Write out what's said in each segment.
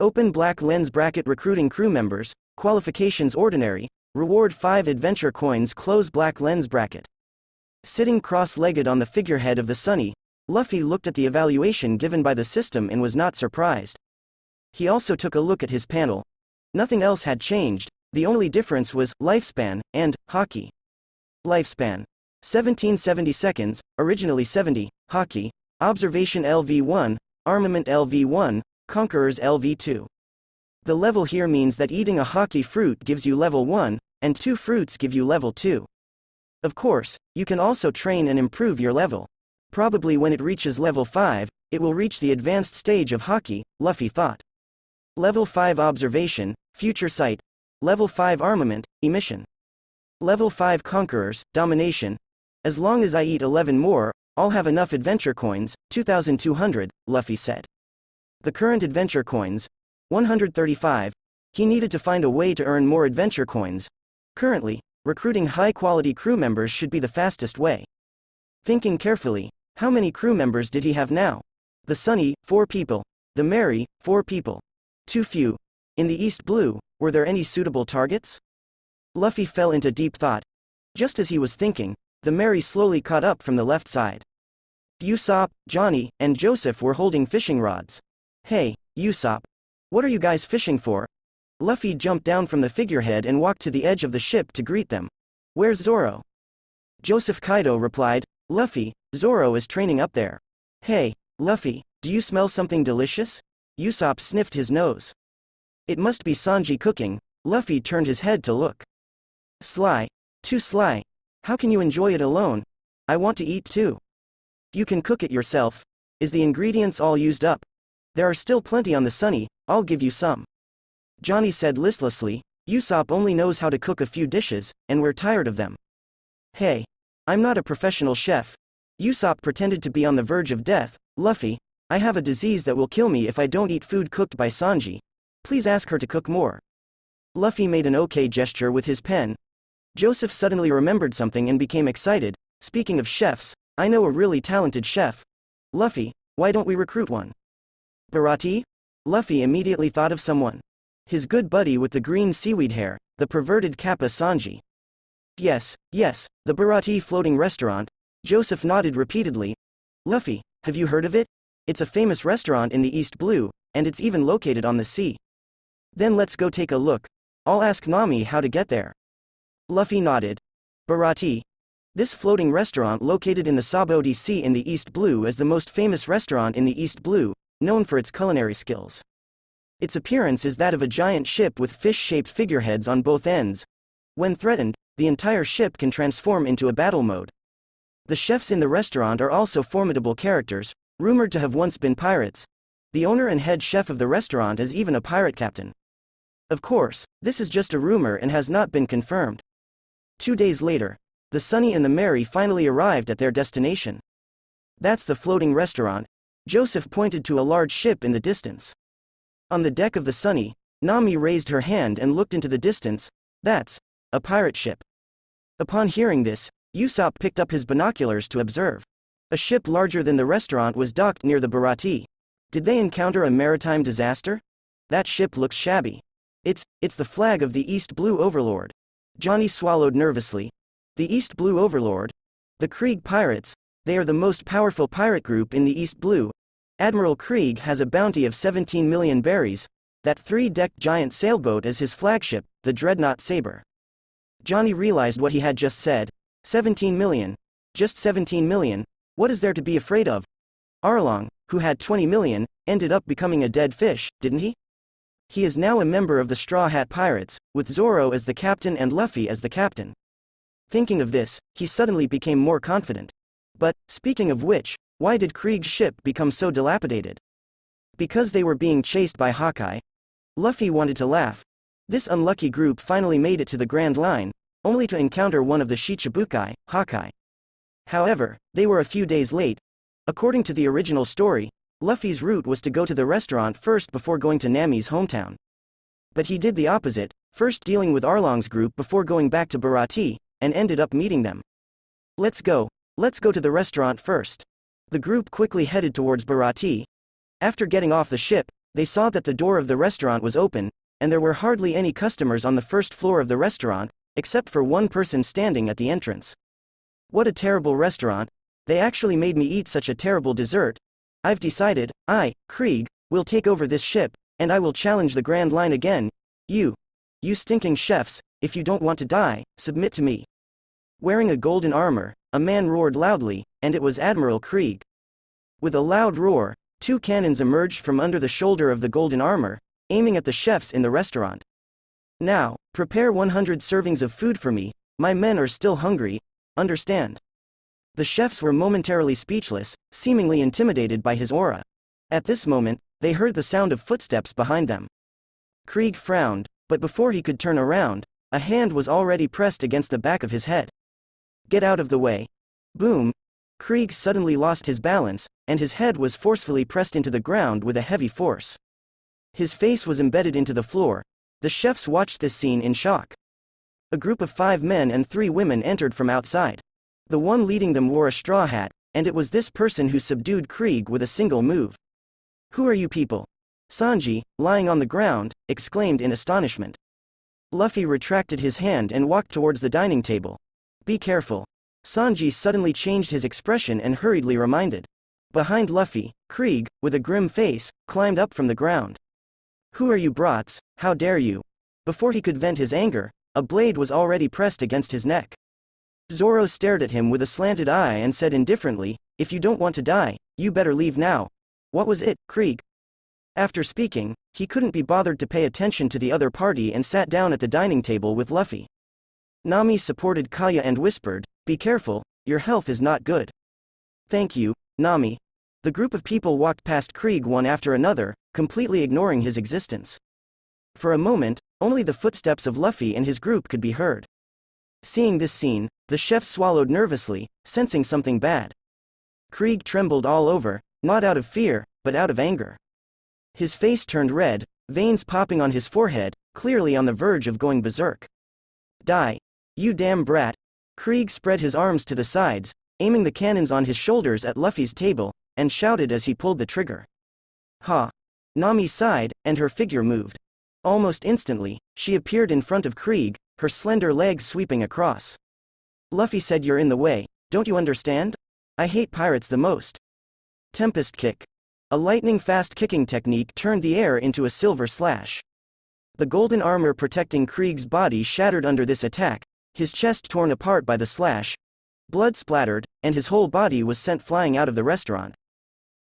Open black lens bracket recruiting crew members, qualifications ordinary, reward 5 adventure coins close black lens bracket. Sitting cross-legged on the figurehead of the Sunny, Luffy looked at the evaluation given by the system and was not surprised. He also took a look at his panel. Nothing else had changed, the only difference was lifespan and Haki. Lifespan. 1770 seconds, originally 70, Haki, observation LV1, armament LV1, conquerors LV2. The level here means that eating a Haki fruit gives you level 1, and 2 fruits give you level 2. Of course, you can also train and improve your level. Probably when it reaches level 5, it will reach the advanced stage of Haki, Luffy thought. Level 5 observation, future sight. Level 5 armament, emission. Level 5 conquerors, domination. As long as I eat 11 more, I'll have enough adventure coins, 2,200, Luffy said. The current adventure coins, 135. He needed to find a way to earn more adventure coins. Currently, recruiting high-quality crew members should be the fastest way. Thinking carefully, how many crew members did he have now? The Sunny, 4 people. The Mary, 4 people. Too few. In the East Blue, were there any suitable targets? Luffy fell into deep thought. Just as he was thinking, the Mary slowly caught up from the left side. Usopp, Johnny, and Joseph were holding fishing rods. Hey, Usopp. What are you guys fishing for? Luffy jumped down from the figurehead and walked to the edge of the ship to greet them. Where's Zoro? Joseph Kaido replied, Luffy, Zoro is training up there. Hey, Luffy, do you smell something delicious? Usopp sniffed his nose. It must be Sanji cooking. Luffy turned his head to look. Sly. Too sly. How can you enjoy it alone? I want to eat too. You can cook it yourself. Is the ingredients all used up? There are still plenty on the Sunny, I'll give you some. Johnny said listlessly, Usopp only knows how to cook a few dishes, and we're tired of them. Hey. I'm not a professional chef. Usopp pretended to be on the verge of death. Luffy, I have a disease that will kill me if I don't eat food cooked by Sanji. Please ask her to cook more. Luffy made an okay gesture with his pen. Joseph suddenly remembered something and became excited. Speaking of chefs, I know a really talented chef. Luffy, why don't we recruit one? Baratie? Luffy immediately thought of someone. His good buddy with the green seaweed hair, the perverted Kappa Sanji. Yes, the Baratie floating restaurant. Joseph nodded repeatedly. Luffy, have you heard of it? It's a famous restaurant in the East Blue, and it's even located on the sea. Then let's go take a look. I'll ask Nami how to get there. Luffy nodded. Baratie. This floating restaurant located in the Sabodi Sea in the East Blue is the most famous restaurant in the East Blue, known for its culinary skills. Its appearance is that of a giant ship with fish-shaped figureheads on both ends. When threatened, the entire ship can transform into a battle mode. The chefs in the restaurant are also formidable characters, rumored to have once been pirates. The owner and head chef of the restaurant is even a pirate captain. Of course, this is just a rumor and has not been confirmed. 2 days later, the Sunny and the Mary finally arrived at their destination. That's the floating restaurant. Joseph pointed to a large ship in the distance. On the deck of the Sunny, Nami raised her hand and looked into the distance. That's a pirate ship. Upon hearing this, Usopp picked up his binoculars to observe. A ship larger than the restaurant was docked near the Baratie. Did they encounter a maritime disaster? That ship looks shabby. It's the flag of the East Blue Overlord. Johnny swallowed nervously. The East Blue Overlord? The Krieg Pirates, they are the most powerful pirate group in the East Blue. Admiral Krieg has a bounty of 17 million berries. That 3-decked giant sailboat is his flagship, the Dreadnought Saber. Johnny realized what he had just said. 17 million. Just 17 million. What is there to be afraid of? Arlong, who had 20 million, ended up becoming a dead fish, didn't he? He is now a member of the Straw Hat Pirates, with Zoro as the captain and Luffy as the captain. Thinking of this, he suddenly became more confident. But, speaking of which, why did Krieg's ship become so dilapidated? Because they were being chased by Hawkeye. Luffy wanted to laugh. This unlucky group finally made it to the Grand Line, only to encounter one of the Shicibukai, Hawkeye. However, they were a few days late. According to the original story, Luffy's route was to go to the restaurant first before going to Nami's hometown. But he did the opposite, first dealing with Arlong's group before going back to Baratie, and ended up meeting them. Let's go to the restaurant first. The group quickly headed towards Baratie. After getting off the ship, They saw that the door of the restaurant was open, and there were hardly any customers on the first floor of the restaurant, except for one person standing at the entrance. What a terrible restaurant. They actually made me eat such a terrible dessert. I've decided, Krieg, will take over this ship, and I will challenge the Grand Line again. You stinking chefs, if you don't want to die, submit to me. Wearing a golden armor, a man roared loudly, and it was Admiral Krieg. With a loud roar, 2 cannons emerged from under the shoulder of the golden armor, aiming at the chefs in the restaurant. Now, prepare 100 servings of food for me, my men are still hungry, understand? The chefs were momentarily speechless, seemingly intimidated by his aura. At this moment, they heard the sound of footsteps behind them. Krieg frowned, but before he could turn around, a hand was already pressed against the back of his head. Get out of the way. Boom! Krieg suddenly lost his balance, and his head was forcefully pressed into the ground with a heavy force. His face was embedded into the floor. The chefs watched this scene in shock. A group of 5 men and 3 women entered from outside. The one leading them wore a straw hat, and it was this person who subdued Krieg with a single move. Who are you people? Sanji, lying on the ground, exclaimed in astonishment. Luffy retracted his hand and walked towards the dining table. Be careful. Sanji suddenly changed his expression and hurriedly reminded. Behind Luffy, Krieg, with a grim face, climbed up from the ground. Who are you brats, how dare you? Before he could vent his anger, a blade was already pressed against his neck. Zoro stared at him with a slanted eye and said indifferently, if you don't want to die, you better leave now. What was it, Krieg? After speaking, he couldn't be bothered to pay attention to the other party and sat down at the dining table with Luffy. Nami supported Kaya and whispered, be careful, your health is not good. Thank you, Nami. The group of people walked past Krieg one after another, completely ignoring his existence. For a moment, only the footsteps of Luffy and his group could be heard. Seeing this scene, the chef swallowed nervously, sensing something bad. Krieg trembled all over, not out of fear, but out of anger. His face turned red, veins popping on his forehead, clearly on the verge of going berserk. Die. You damn brat. Krieg spread his arms to the sides, aiming the cannons on his shoulders at Luffy's table, and shouted as he pulled the trigger. Ha! Nami sighed, and her figure moved. Almost instantly, she appeared in front of Krieg, her slender legs sweeping across. Luffy said, you're in the way, don't you understand? I hate pirates the most. Tempest kick. A lightning-fast kicking technique turned the air into a silver slash. The golden armor protecting Krieg's body shattered under this attack, his chest torn apart by the slash. Blood splattered, and his whole body was sent flying out of the restaurant.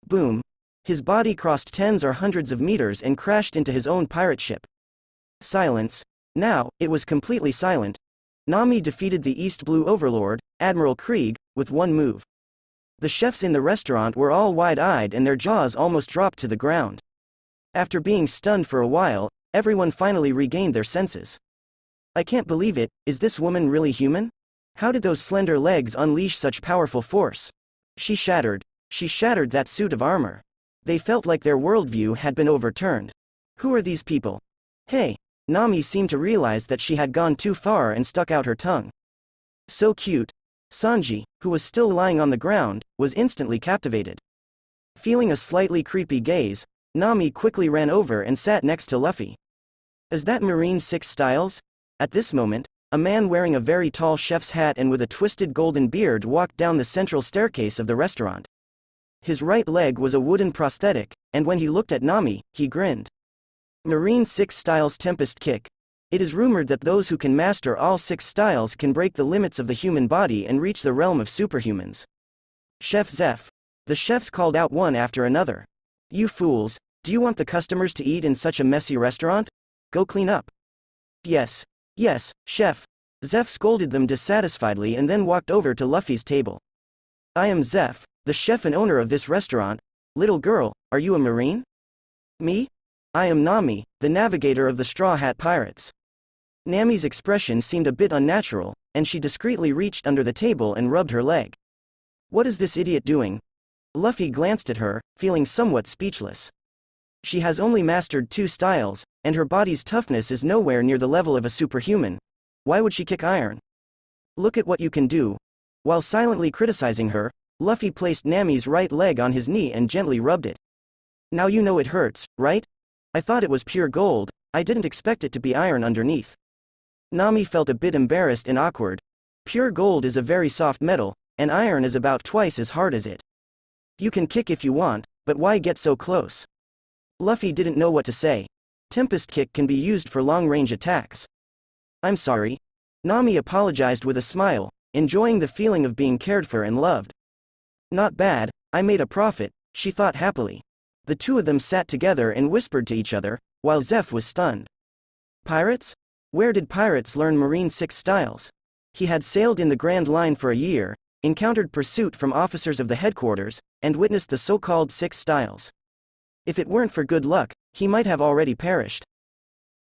Boom. His body crossed tens or hundreds of meters and crashed into his own pirate ship. Silence. Now, it was completely silent. Nami defeated the East Blue Overlord, Admiral Krieg, with one move. The chefs in the restaurant were all wide-eyed and their jaws almost dropped to the ground. After being stunned for a while, everyone finally regained their senses. I can't believe it, is this woman really human? How did those slender legs unleash such powerful force? She shattered that suit of armor. They felt like their worldview had been overturned. Who are these people? Hey! Nami seemed to realize that she had gone too far and stuck out her tongue. So cute. Sanji, who was still lying on the ground, was instantly captivated. Feeling a slightly creepy gaze, Nami quickly ran over and sat next to Luffy. Is that Marine 6 Styles? At this moment, a man wearing a very tall chef's hat and with a twisted golden beard walked down the central staircase of the restaurant. His right leg was a wooden prosthetic, and when he looked at Nami, he grinned. Marine 6 Styles Tempest Kick. It is rumored that those who can master all 6 styles can break the limits of the human body and reach the realm of superhumans. Chef Zeff. The chefs called out one after another. You fools, do you want the customers to eat in such a messy restaurant? Go clean up. Yes, chef. Zeff scolded them dissatisfiedly and then walked over to Luffy's table. I am Zeff, the chef and owner of this restaurant. Little girl, are you a Marine? Me? I am Nami, the navigator of the Straw Hat Pirates. Nami's expression seemed a bit unnatural, and she discreetly reached under the table and rubbed her leg. What is this idiot doing? Luffy glanced at her, feeling somewhat speechless. She has only mastered 2 styles, and her body's toughness is nowhere near the level of a superhuman. Why would she kick iron? Look at what you can do. While silently criticizing her, Luffy placed Nami's right leg on his knee and gently rubbed it. Now you know it hurts, right? I thought it was pure gold, I didn't expect it to be iron underneath. Nami felt a bit embarrassed and awkward. Pure gold is a very soft metal, and iron is about twice as hard as it. You can kick if you want, but why get so close? Luffy didn't know what to say. Tempest Kick can be used for long-range attacks. I'm sorry. Nami apologized with a smile, enjoying the feeling of being cared for and loved. Not bad, I made a profit, she thought happily. The two of them sat together and whispered to each other, while Zeff was stunned. Pirates? Where did pirates learn Marine 6 styles? He had sailed in the Grand Line for a year, encountered pursuit from officers of the headquarters, and witnessed the so-called 6 styles. If it weren't for good luck, he might have already perished.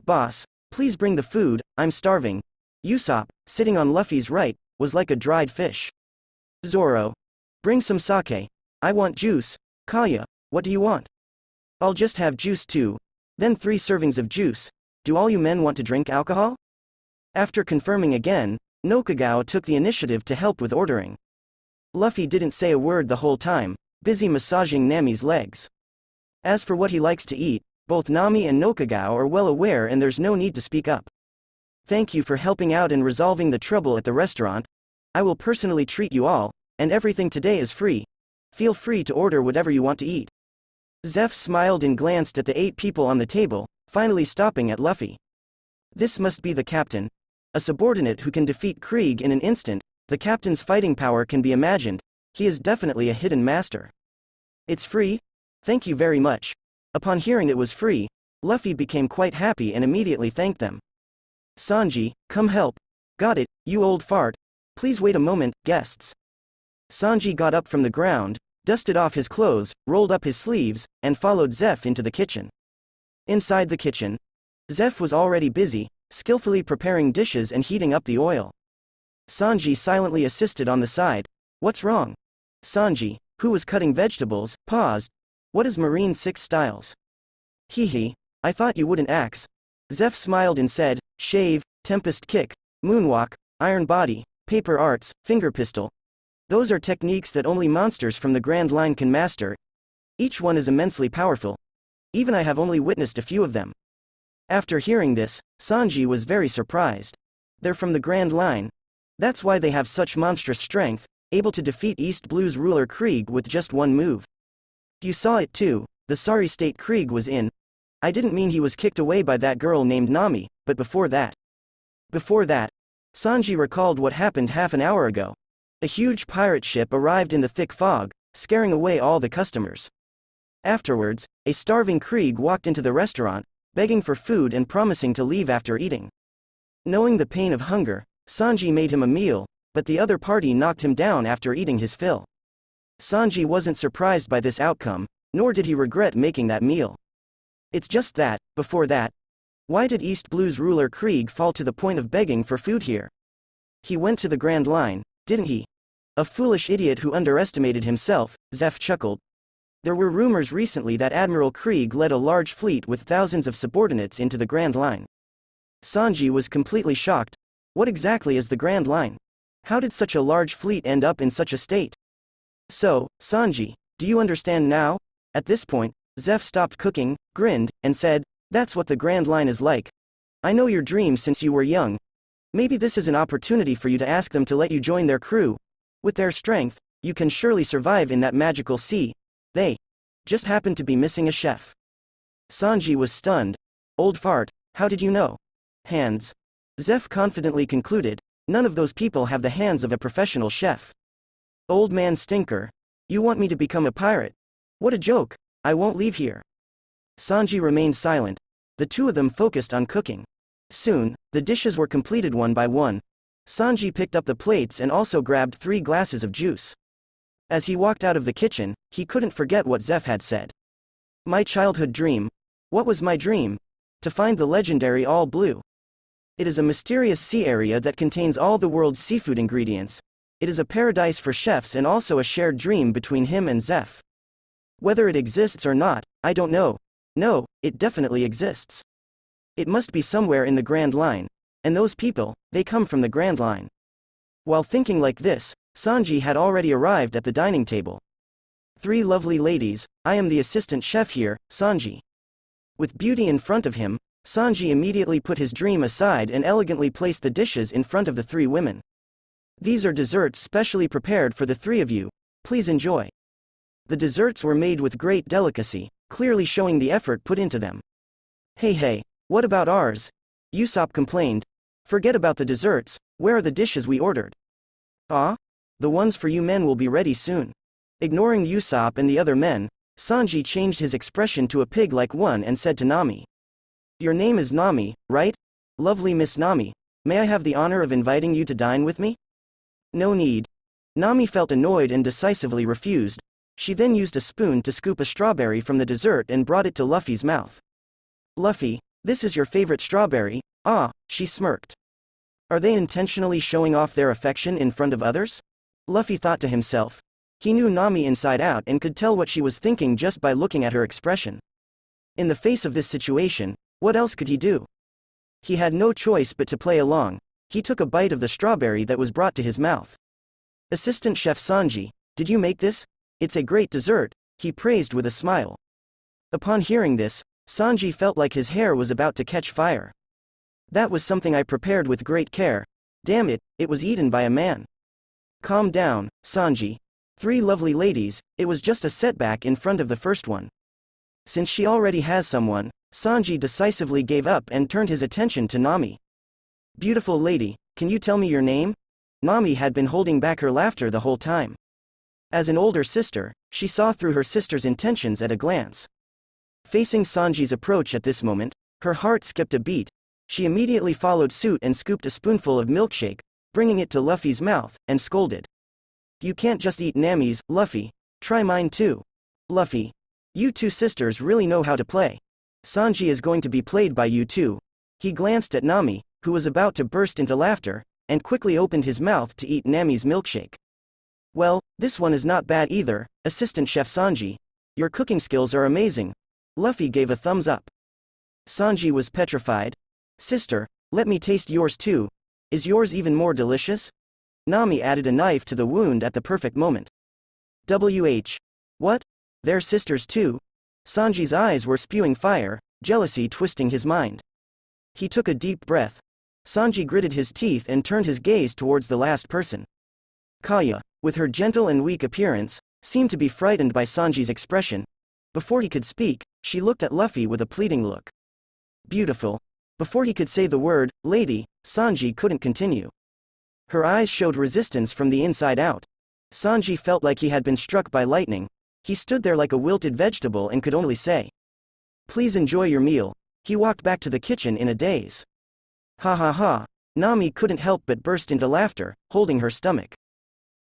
Boss, please bring the food, I'm starving. Usopp, sitting on Luffy's right, was like a dried fish. Zoro. Bring some sake. I want juice. Kaya, what do you want? I'll just have juice too. Then 3 servings of juice. Do all you men want to drink alcohol? After confirming again, Nuoqigao took the initiative to help with ordering. Luffy didn't say a word the whole time, busy massaging Nami's legs. As for what he likes to eat, both Nami and Nuoqigao are well aware and there's no need to speak up. Thank you for helping out and resolving the trouble at the restaurant. I will personally treat you all, and everything today is free. Feel free to order whatever you want to eat. Zeff smiled and glanced at the 8 people on the table, finally stopping at Luffy. This must be the captain. A subordinate who can defeat Krieg in an instant. The captain's fighting power can be imagined. He is definitely a hidden master. It's free? Thank you very much. Upon hearing it was free, Luffy became quite happy and immediately thanked them. Sanji, come help. Got it, you old fart. Please wait a moment, guests. Sanji got up from the ground, dusted off his clothes, rolled up his sleeves, and followed Zeff into the kitchen. Inside the kitchen, Zeff was already busy, skillfully preparing dishes and heating up the oil. Sanji silently assisted on the side. What's wrong? Sanji, who was cutting vegetables, paused. What is Marine 6 styles? Hee, I thought you wouldn't ax. Zeff smiled and said, shave, tempest kick, moonwalk, iron body, paper arts, finger pistol. Those are techniques that only monsters from the Grand Line can master. Each one is immensely powerful. Even I have only witnessed a few of them. After hearing this, Sanji was very surprised. They're from the Grand Line. That's why they have such monstrous strength, able to defeat East Blue's ruler Krieg with just one move. You saw it too, the sorry state Krieg was in. I didn't mean he was kicked away by that girl named Nami, but before that. Sanji recalled what happened half an hour ago. A huge pirate ship arrived in the thick fog, scaring away all the customers. Afterwards, a starving Krieg walked into the restaurant, begging for food and promising to leave after eating. Knowing the pain of hunger, Sanji made him a meal, but the other party knocked him down after eating his fill. Sanji wasn't surprised by this outcome, nor did he regret making that meal. It's just that, before that, why did East Blue's ruler Krieg fall to the point of begging for food here? He went to the Grand Line, didn't he? A foolish idiot who underestimated himself, Zeff chuckled. There were rumors recently that Admiral Krieg led a large fleet with thousands of subordinates into the Grand Line. Sanji was completely shocked. What exactly is the Grand Line? How did such a large fleet end up in such a state? So, Sanji, do you understand now? At this point, Zeff stopped cooking, grinned, and said, that's what the Grand Line is like. I know your dreams since you were young. Maybe this is an opportunity for you to ask them to let you join their crew. With their strength, you can surely survive in that magical sea. They just happened to be missing a chef. Sanji was stunned. Old fart, how did you know? Hands. Zeff confidently concluded, none of those people have the hands of a professional chef. Old man stinker. You want me to become a pirate? What a joke. I won't leave here. Sanji remained silent. The two of them focused on cooking. Soon, the dishes were completed one by one. Sanji picked up the plates and also grabbed 3 glasses of juice. As he walked out of the kitchen, he couldn't forget what Zeff had said. My childhood dream. What was my dream? To find the legendary All Blue. It is a mysterious sea area that contains all the world's seafood ingredients. It is a paradise for chefs and also a shared dream between him and Zeff. Whether it exists or not, I don't know. No, it definitely exists. It must be somewhere in the Grand Line. And those people, they come from the Grand Line. While thinking like this, Sanji had already arrived at the dining table. 3 lovely ladies, I am the assistant chef here, Sanji. With beauty in front of him, Sanji immediately put his dream aside and elegantly placed the dishes in front of the three women. These are desserts specially prepared for the three of you, please enjoy. The desserts were made with great delicacy, clearly showing the effort put into them. Hey, what about ours? Usopp complained. Forget about the desserts, where are the dishes we ordered? Ah? The ones for you men will be ready soon. Ignoring Usopp and the other men, Sanji changed his expression to a pig-like one and said to Nami. Your name is Nami, right? Lovely Miss Nami, may I have the honor of inviting you to dine with me? No need. Nami felt annoyed and decisively refused. She then used a spoon to scoop a strawberry from the dessert and brought it to Luffy's mouth. Luffy, this is your favorite strawberry? Ah, she smirked. Are they intentionally showing off their affection in front of others? Luffy thought to himself. He knew Nami inside out and could tell what she was thinking just by looking at her expression. In the face of this situation, what else could he do? He had no choice but to play along. He took a bite of the strawberry that was brought to his mouth. Assistant Chef Sanji, did you make this? It's a great dessert, he praised with a smile. Upon hearing this, Sanji felt like his hair was about to catch fire. That was something I prepared with great care. Damn it, it was eaten by a man. Calm down, Sanji. Three lovely ladies, it was just a setback in front of the first one. Since she already has someone, Sanji decisively gave up and turned his attention to Nami. Beautiful lady, can you tell me your name? Nami had been holding back her laughter the whole time. As an older sister, she saw through her sister's intentions at a glance. Facing Sanji's approach at this moment, her heart skipped a beat. She immediately followed suit and scooped a spoonful of milkshake, bringing it to Luffy's mouth, and scolded. You can't just eat Nami's, Luffy. Try mine too. Luffy. You two sisters really know how to play. Sanji is going to be played by you too. He glanced at Nami, who was about to burst into laughter, and quickly opened his mouth to eat Nami's milkshake. Well, this one is not bad either, Assistant Chef Sanji. Your cooking skills are amazing. Luffy gave a thumbs up. Sanji was petrified. Sister, let me taste yours too. Is yours even more delicious? Nami added a knife to the wound at the perfect moment. What? They're sisters too? Sanji's eyes were spewing fire, jealousy twisting his mind. He took a deep breath. Sanji gritted his teeth and turned his gaze towards the last person. Kaya, with her gentle and weak appearance, seemed to be frightened by Sanji's expression. Before he could speak, she looked at Luffy with a pleading look. Beautiful. Before he could say the word, lady, Sanji couldn't continue. Her eyes showed resistance from the inside out. Sanji felt like he had been struck by lightning. He stood there like a wilted vegetable and could only say, please enjoy your meal. He walked back to the kitchen in a daze. Ha ha ha. Nami couldn't help but burst into laughter, holding her stomach.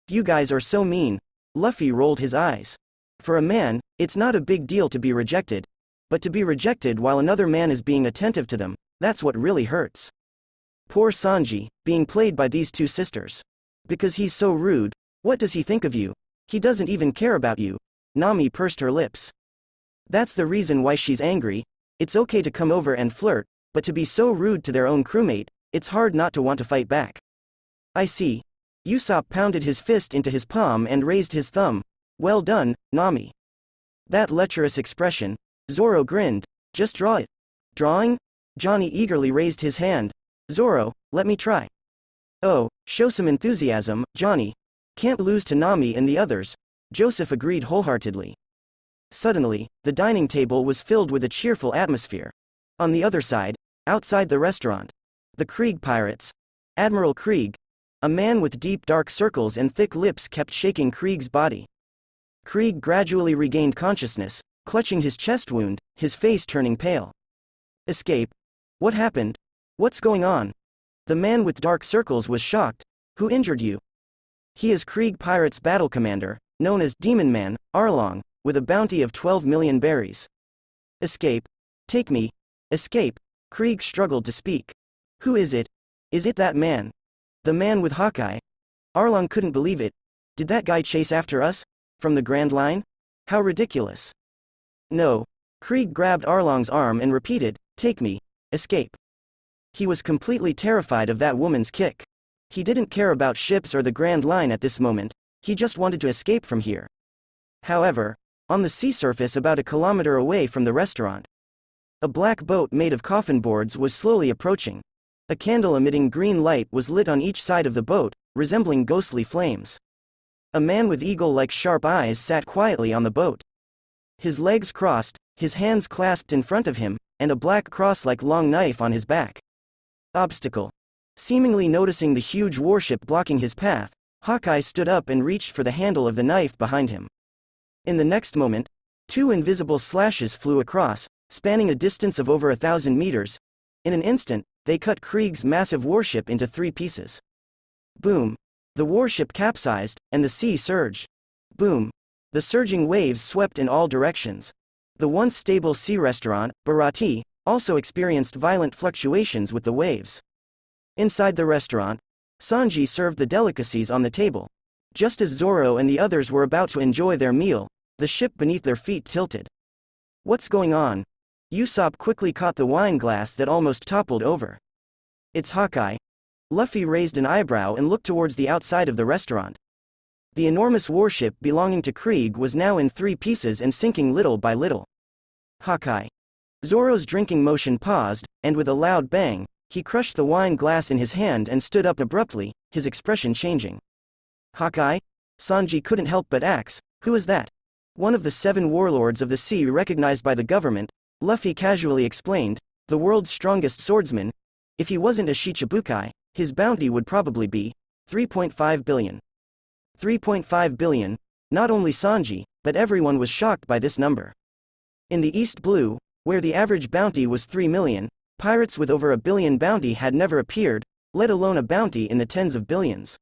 You guys are so mean. Luffy rolled his eyes. For a man, it's not a big deal to be rejected. But to be rejected while another man is being attentive to them, that's what really hurts. Poor Sanji, being played by these two sisters. Because he's so rude, what does he think of you? He doesn't even care about you. Nami pursed her lips. That's the reason why she's angry. It's okay to come over and flirt, but to be so rude to their own crewmate, it's hard not to want to fight back. I see. Usopp pounded his fist into his palm and raised his thumb. Well done, Nami. That lecherous expression. Zoro grinned. Just draw it. Drawing? Johnny eagerly raised his hand. Zoro, let me try. Oh, show some enthusiasm, Johnny. Can't lose to Nami and the others. Joseph agreed wholeheartedly. Suddenly, the dining table was filled with a cheerful atmosphere. On the other side, outside the restaurant, the Krieg pirates. Admiral Krieg, a man with deep dark circles and thick lips, kept shaking Krieg's body. Krieg gradually regained consciousness, clutching his chest wound, his face turning pale. Escape? What happened? What's going on? The man with dark circles was shocked. Who injured you? He is Krieg Pirates' battle commander, known as Demon Man, Arlong, with a bounty of 12 million berries. Escape? Take me. Escape? Krieg struggled to speak. Who is it? Is it that man? The man with Hawkeye? Arlong couldn't believe it. Did that guy chase after us? From the Grand Line? How ridiculous. No. Krieg grabbed Arlong's arm and repeated, take me. Escape. He was completely terrified of that woman's kick. He didn't care about ships or the Grand Line at this moment, he just wanted to escape from here. However, on the sea surface about a kilometer away from the restaurant, A black boat made of coffin boards was slowly approaching. A candle emitting green light was lit on each side of the boat, resembling ghostly flames. A man with eagle-like sharp eyes sat quietly on the boat. His legs crossed, his hands clasped in front of him, and a black cross-like long knife on his back. Obstacle. Seemingly noticing the huge warship blocking his path, Hawkeye stood up and reached for the handle of the knife behind him. In the next moment, 2 invisible slashes flew across, spanning a distance of over 1,000 meters. In an instant, they cut Krieg's massive warship into 3 pieces. Boom. The warship capsized, and the sea surged. Boom. The surging waves swept in all directions. The once stable sea restaurant, Baratie, also experienced violent fluctuations with the waves. Inside the restaurant, Sanji served the delicacies on the table. Just as Zoro and the others were about to enjoy their meal, the ship beneath their feet tilted. What's going on? Usopp quickly caught the wine glass that almost toppled over. It's Hawkeye. Luffy raised an eyebrow and looked towards the outside of the restaurant. The enormous warship belonging to Krieg was now in 3 pieces and sinking little by little. Hawkeye. Zoro's drinking motion paused, and with a loud bang, he crushed the wine glass in his hand and stood up abruptly, his expression changing. Hawkeye? Sanji couldn't help but ask, who is that? One of the 7 warlords of the sea recognized by the government, Luffy casually explained, the world's strongest swordsman. If he wasn't a Shicibukai, his bounty would probably be 3.5 billion. 3.5 billion, not only Sanji, but everyone was shocked by this number. In the East Blue, where the average bounty was 3 million, pirates with over a billion bounty had never appeared, let alone a bounty in the tens of billions.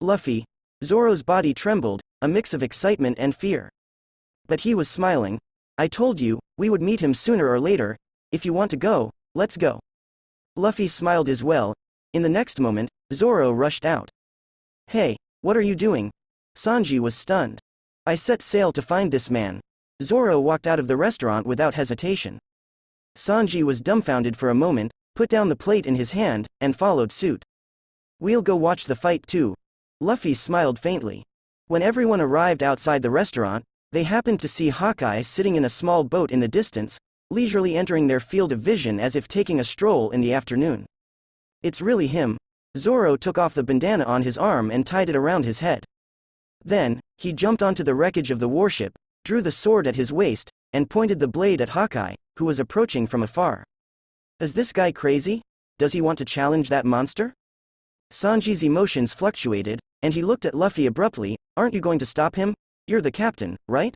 Luffy. Zoro's body trembled, a mix of excitement and fear. But he was smiling. I told you, we would meet him sooner or later. If you want to go, let's go. Luffy smiled as well. In the next moment, Zoro rushed out. Hey, what are you doing? Sanji was stunned. I set sail to find this man. Zoro walked out of the restaurant without hesitation. Sanji was dumbfounded for a moment, put down the plate in his hand, and followed suit. We'll go watch the fight too. Luffy smiled faintly. When everyone arrived outside the restaurant, they happened to see Hawkeye sitting in a small boat in the distance, leisurely entering their field of vision as if taking a stroll in the afternoon. It's really him. Zoro took off the bandana on his arm and tied it around his head. Then, he jumped onto the wreckage of the warship, drew the sword at his waist, and pointed the blade at Hawkeye, who was approaching from afar. Is this guy crazy? Does he want to challenge that monster? Sanji's emotions fluctuated, and he looked at Luffy abruptly. Aren't you going to stop him? You're the captain, right?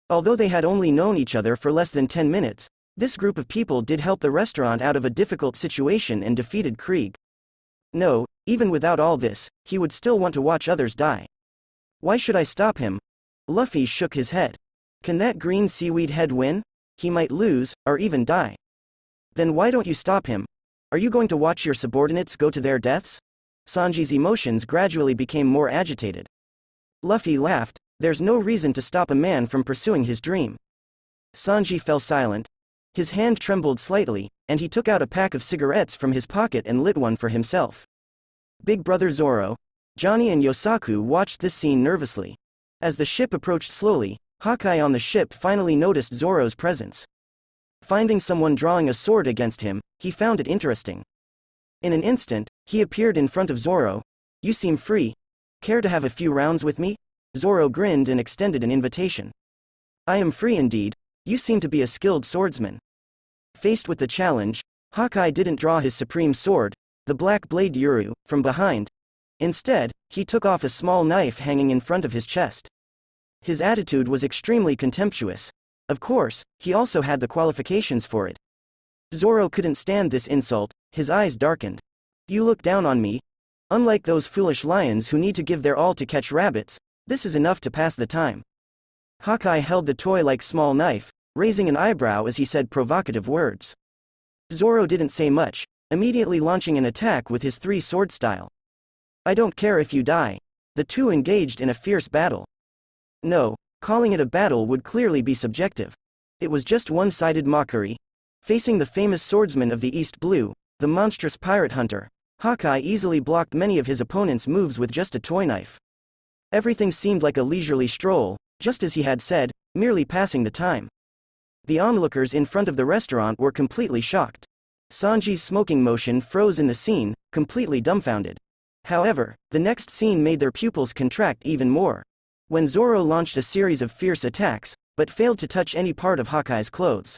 Although they had only known each other for less than 10 minutes, this group of people did help the restaurant out of a difficult situation and defeated Krieg. No, even without all this, he would still want to watch others die. Why should I stop him? Luffy shook his head. Can that green seaweed head win? He might lose, or even die. Then why don't you stop him? Are you going to watch your subordinates go to their deaths? Sanji's emotions gradually became more agitated. Luffy laughed. There's no reason to stop a man from pursuing his dream. Sanji fell silent. His hand trembled slightly, and he took out a pack of cigarettes from his pocket and lit one for himself. Big brother Zoro, Johnny and Yosaku watched this scene nervously. As the ship approached slowly, Hawkeye on the ship finally noticed Zoro's presence. Finding someone drawing a sword against him, he found it interesting. In an instant, he appeared in front of Zoro. You seem free. Care to have a few rounds with me? Zoro grinned and extended an invitation. I am free indeed. You seem to be a skilled swordsman. Faced with the challenge, Hawkeye didn't draw his supreme sword, the black blade Yuru, from behind. Instead, he took off a small knife hanging in front of his chest. His attitude was extremely contemptuous. Of course, he also had the qualifications for it. Zoro couldn't stand this insult, his eyes darkened. You look down on me? Unlike those foolish lions who need to give their all to catch rabbits, this is enough to pass the time. Hawkeye held the toy-like small knife, raising an eyebrow as he said provocative words. Zoro didn't say much, immediately launching an attack with his 3-sword style. I don't care if you die. The two engaged in a fierce battle. No, calling it a battle would clearly be subjective. It was just one-sided mockery. Facing the famous swordsman of the East Blue, the monstrous pirate hunter, Hawkeye easily blocked many of his opponent's moves with just a toy knife. Everything seemed like a leisurely stroll, just as he had said, merely passing the time. The onlookers in front of the restaurant were completely shocked. Sanji's smoking motion froze in the scene, completely dumbfounded. However, the next scene made their pupils contract even more. When Zoro launched a series of fierce attacks, but failed to touch any part of Hawkeye's clothes.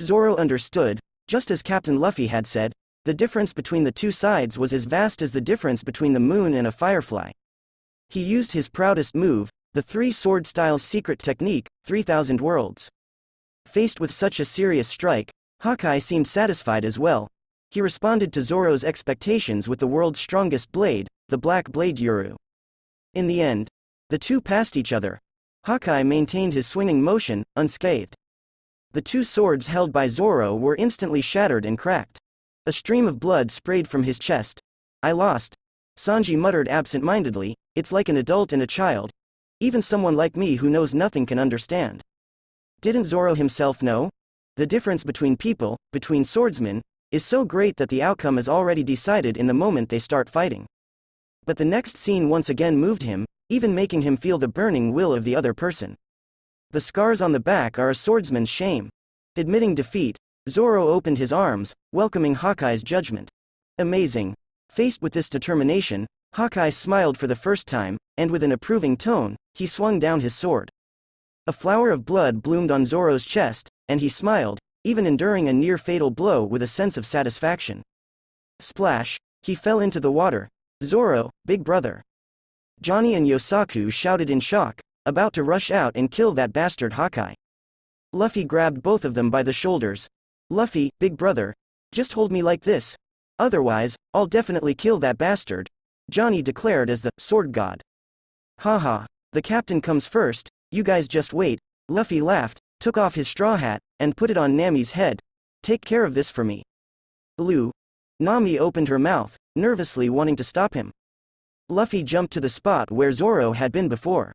Zoro understood, just as Captain Luffy had said, the difference between the two sides was as vast as the difference between the moon and a firefly. He used his proudest move, the three-sword style's secret technique, 3,000 worlds. Faced with such a serious strike, Hawkeye seemed satisfied as well. He responded to Zoro's expectations with the world's strongest blade, the Black Blade Yuru. In the end, the two passed each other. Hawkeye maintained his swinging motion, unscathed. The two swords held by Zoro were instantly shattered and cracked. A stream of blood sprayed from his chest. I lost. Sanji muttered absent-mindedly, it's like an adult and a child. Even someone like me who knows nothing can understand. Didn't Zoro himself know? The difference between people, between swordsmen, is so great that the outcome is already decided in the moment they start fighting. But the next scene once again moved him, even making him feel the burning will of the other person. The scars on the back are a swordsman's shame. Admitting defeat, Zoro opened his arms, welcoming Hawkeye's judgment. Amazing. Faced with this determination, Hawkeye smiled for the first time, and with an approving tone, he swung down his sword. A flower of blood bloomed on Zoro's chest, and he smiled, even enduring a near-fatal blow with a sense of satisfaction. Splash! He fell into the water. Zoro, big brother. Johnny and Yosaku shouted in shock, about to rush out and kill that bastard Hawkeye. Luffy grabbed both of them by the shoulders. Luffy, big brother, just hold me like this. Otherwise, I'll definitely kill that bastard, Johnny declared as the sword god. Haha, the captain comes first, you guys just wait. Luffy laughed, took off his straw hat, and put it on Nami's head. Take care of this for me. Nami opened her mouth, nervously wanting to stop him. Luffy jumped to the spot where Zoro had been before.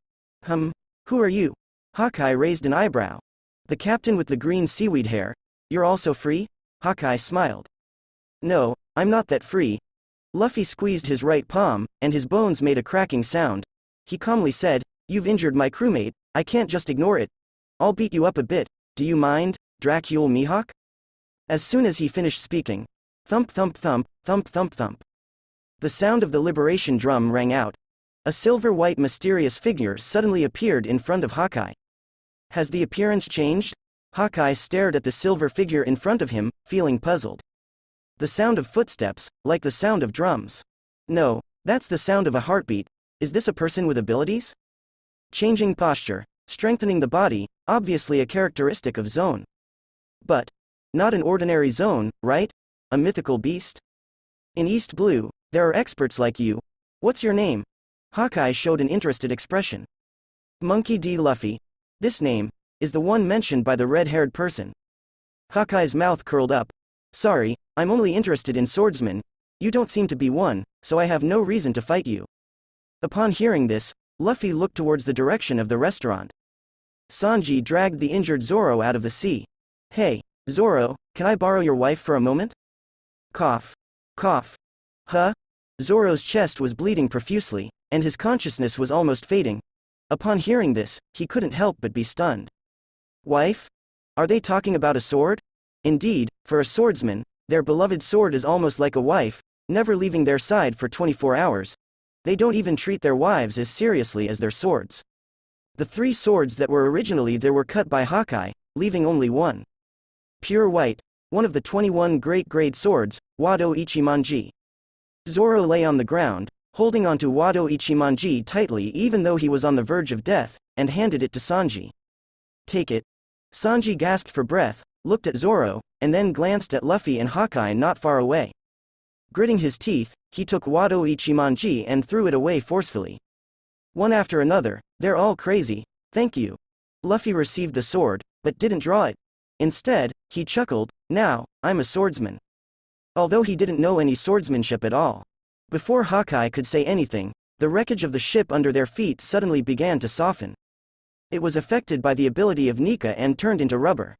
Who are you? Hawkeye raised an eyebrow. The captain with the green seaweed hair. You're also free? Hawkeye smiled. No, I'm not that free. Luffy squeezed his right palm, and his bones made a cracking sound. He calmly said, you've injured my crewmate, I can't just ignore it. I'll beat you up a bit, do you mind, Dracule Mihawk? As soon as he finished speaking, thump thump thump, thump thump thump. The sound of the liberation drum rang out. A silver-white mysterious figure suddenly appeared in front of Hawkeye. Has the appearance changed? Hawkeye stared at the silver figure in front of him, feeling puzzled. The sound of footsteps, like the sound of drums. No, that's the sound of a heartbeat. Is this a person with abilities? Changing posture, strengthening the body, obviously a characteristic of Zone. But not an ordinary Zone, right? A mythical beast? In East Blue, there are experts like you. What's your name? Hawkeye showed an interested expression. Monkey D. Luffy. This name is the one mentioned by the red-haired person. Hawkeye's mouth curled up. Sorry, I'm only interested in swordsmen. You don't seem to be one, so I have no reason to fight you. Upon hearing this, Luffy looked towards the direction of the restaurant. Sanji dragged the injured Zoro out of the sea. Hey, Zoro, can I borrow your wife for a moment? Cough. Cough. Huh? Zoro's chest was bleeding profusely, and his consciousness was almost fading. Upon hearing this, he couldn't help but be stunned. Wife? Are they talking about a sword? Indeed, for a swordsman, their beloved sword is almost like a wife, never leaving their side for 24 hours. They don't even treat their wives as seriously as their swords. The 3 swords that were originally there were cut by Hawkeye, leaving only one. Pure white, one of the 21 great grade swords, Wado Ichimonji. Zoro lay on the ground, holding onto Wado Ichimonji tightly even though he was on the verge of death, and handed it to Sanji. Take it. Sanji gasped for breath, looked at Zoro, and then glanced at Luffy and Hawkeye not far away. Gritting his teeth, he took Wado Ichimonji and threw it away forcefully. One after another, they're all crazy, thank you. Luffy received the sword, but didn't draw it. Instead, he chuckled, now, I'm a swordsman. Although he didn't know any swordsmanship at all. Before Hawkeye could say anything, the wreckage of the ship under their feet suddenly began to soften. It was affected by the ability of Nika and turned into rubber.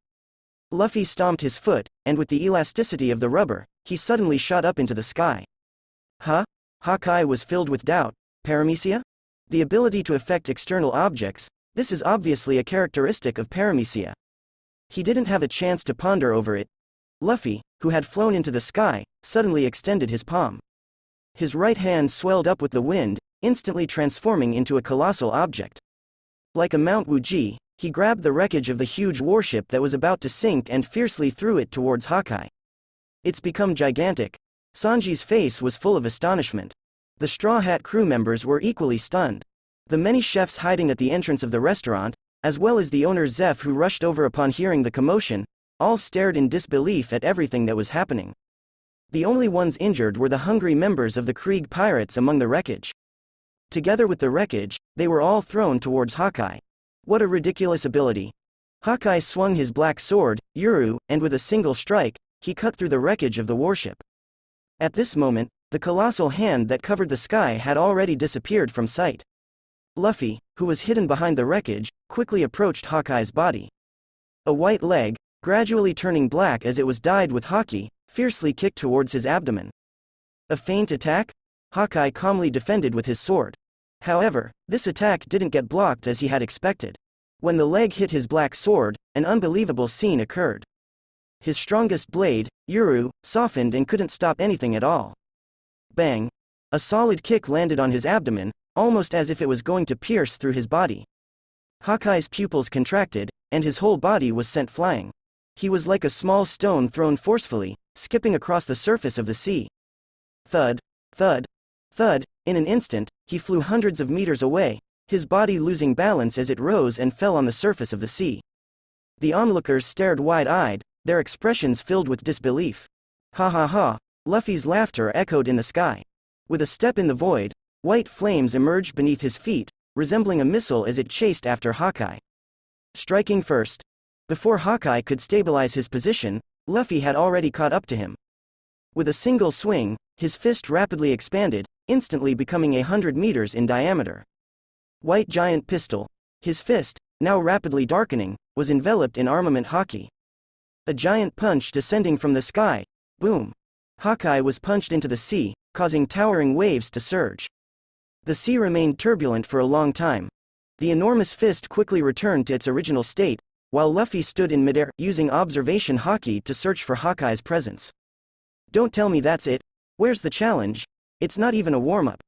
Luffy stomped his foot, and with the elasticity of the rubber, he suddenly shot up into the sky. Huh? Hawkeye was filled with doubt. Paramecia? The ability to affect external objects, this is obviously a characteristic of paramecia. He didn't have a chance to ponder over it. Luffy, who had flown into the sky, suddenly extended his palm. His right hand swelled up with the wind, instantly transforming into a colossal object. Like a Mount Wuji, he grabbed the wreckage of the huge warship that was about to sink and fiercely threw it towards Hawkeye. It's become gigantic. Sanji's face was full of astonishment. The Straw Hat crew members were equally stunned. The many chefs hiding at the entrance of the restaurant, as well as the owner Zeff who rushed over upon hearing the commotion, all stared in disbelief at everything that was happening. The only ones injured were the hungry members of the Krieg pirates among the wreckage. Together with the wreckage, they were all thrown towards Hawkeye. What a ridiculous ability. Hawkeye swung his black sword, Yuru, and with a single strike, he cut through the wreckage of the warship. At this moment, the colossal hand that covered the sky had already disappeared from sight. Luffy, who was hidden behind the wreckage, quickly approached Hawkeye's body. A white leg, gradually turning black as it was dyed with haki, fiercely kicked towards his abdomen. A feint attack? Hawkeye calmly defended with his sword. However, this attack didn't get blocked as he had expected. When the leg hit his black sword, an unbelievable scene occurred. His strongest blade, Yuru, softened and couldn't stop anything at all. Bang! A solid kick landed on his abdomen, almost as if it was going to pierce through his body. Hawkeye's pupils contracted, and his whole body was sent flying. He was like a small stone thrown forcefully, skipping across the surface of the sea. Thud, thud, thud, in an instant, he flew hundreds of meters away, his body losing balance as it rose and fell on the surface of the sea. The onlookers stared wide-eyed, their expressions filled with disbelief. Ha ha ha, Luffy's laughter echoed in the sky. With a step in the void, white flames emerged beneath his feet, resembling a missile as it chased after Hawkeye. Striking first. Before Hawkeye could stabilize his position, Luffy had already caught up to him. With a single swing, his fist rapidly expanded, instantly becoming 100 meters in diameter. White giant pistol. His fist, now rapidly darkening, was enveloped in armament haki. A giant punch descending from the sky. Boom! Hawkeye was punched into the sea, causing towering waves to surge. The sea remained turbulent for a long time. The enormous fist quickly returned to its original state, while Luffy stood in midair, using observation haki to search for Hawkeye's presence. Don't tell me that's it. Where's the challenge? It's not even a warm-up.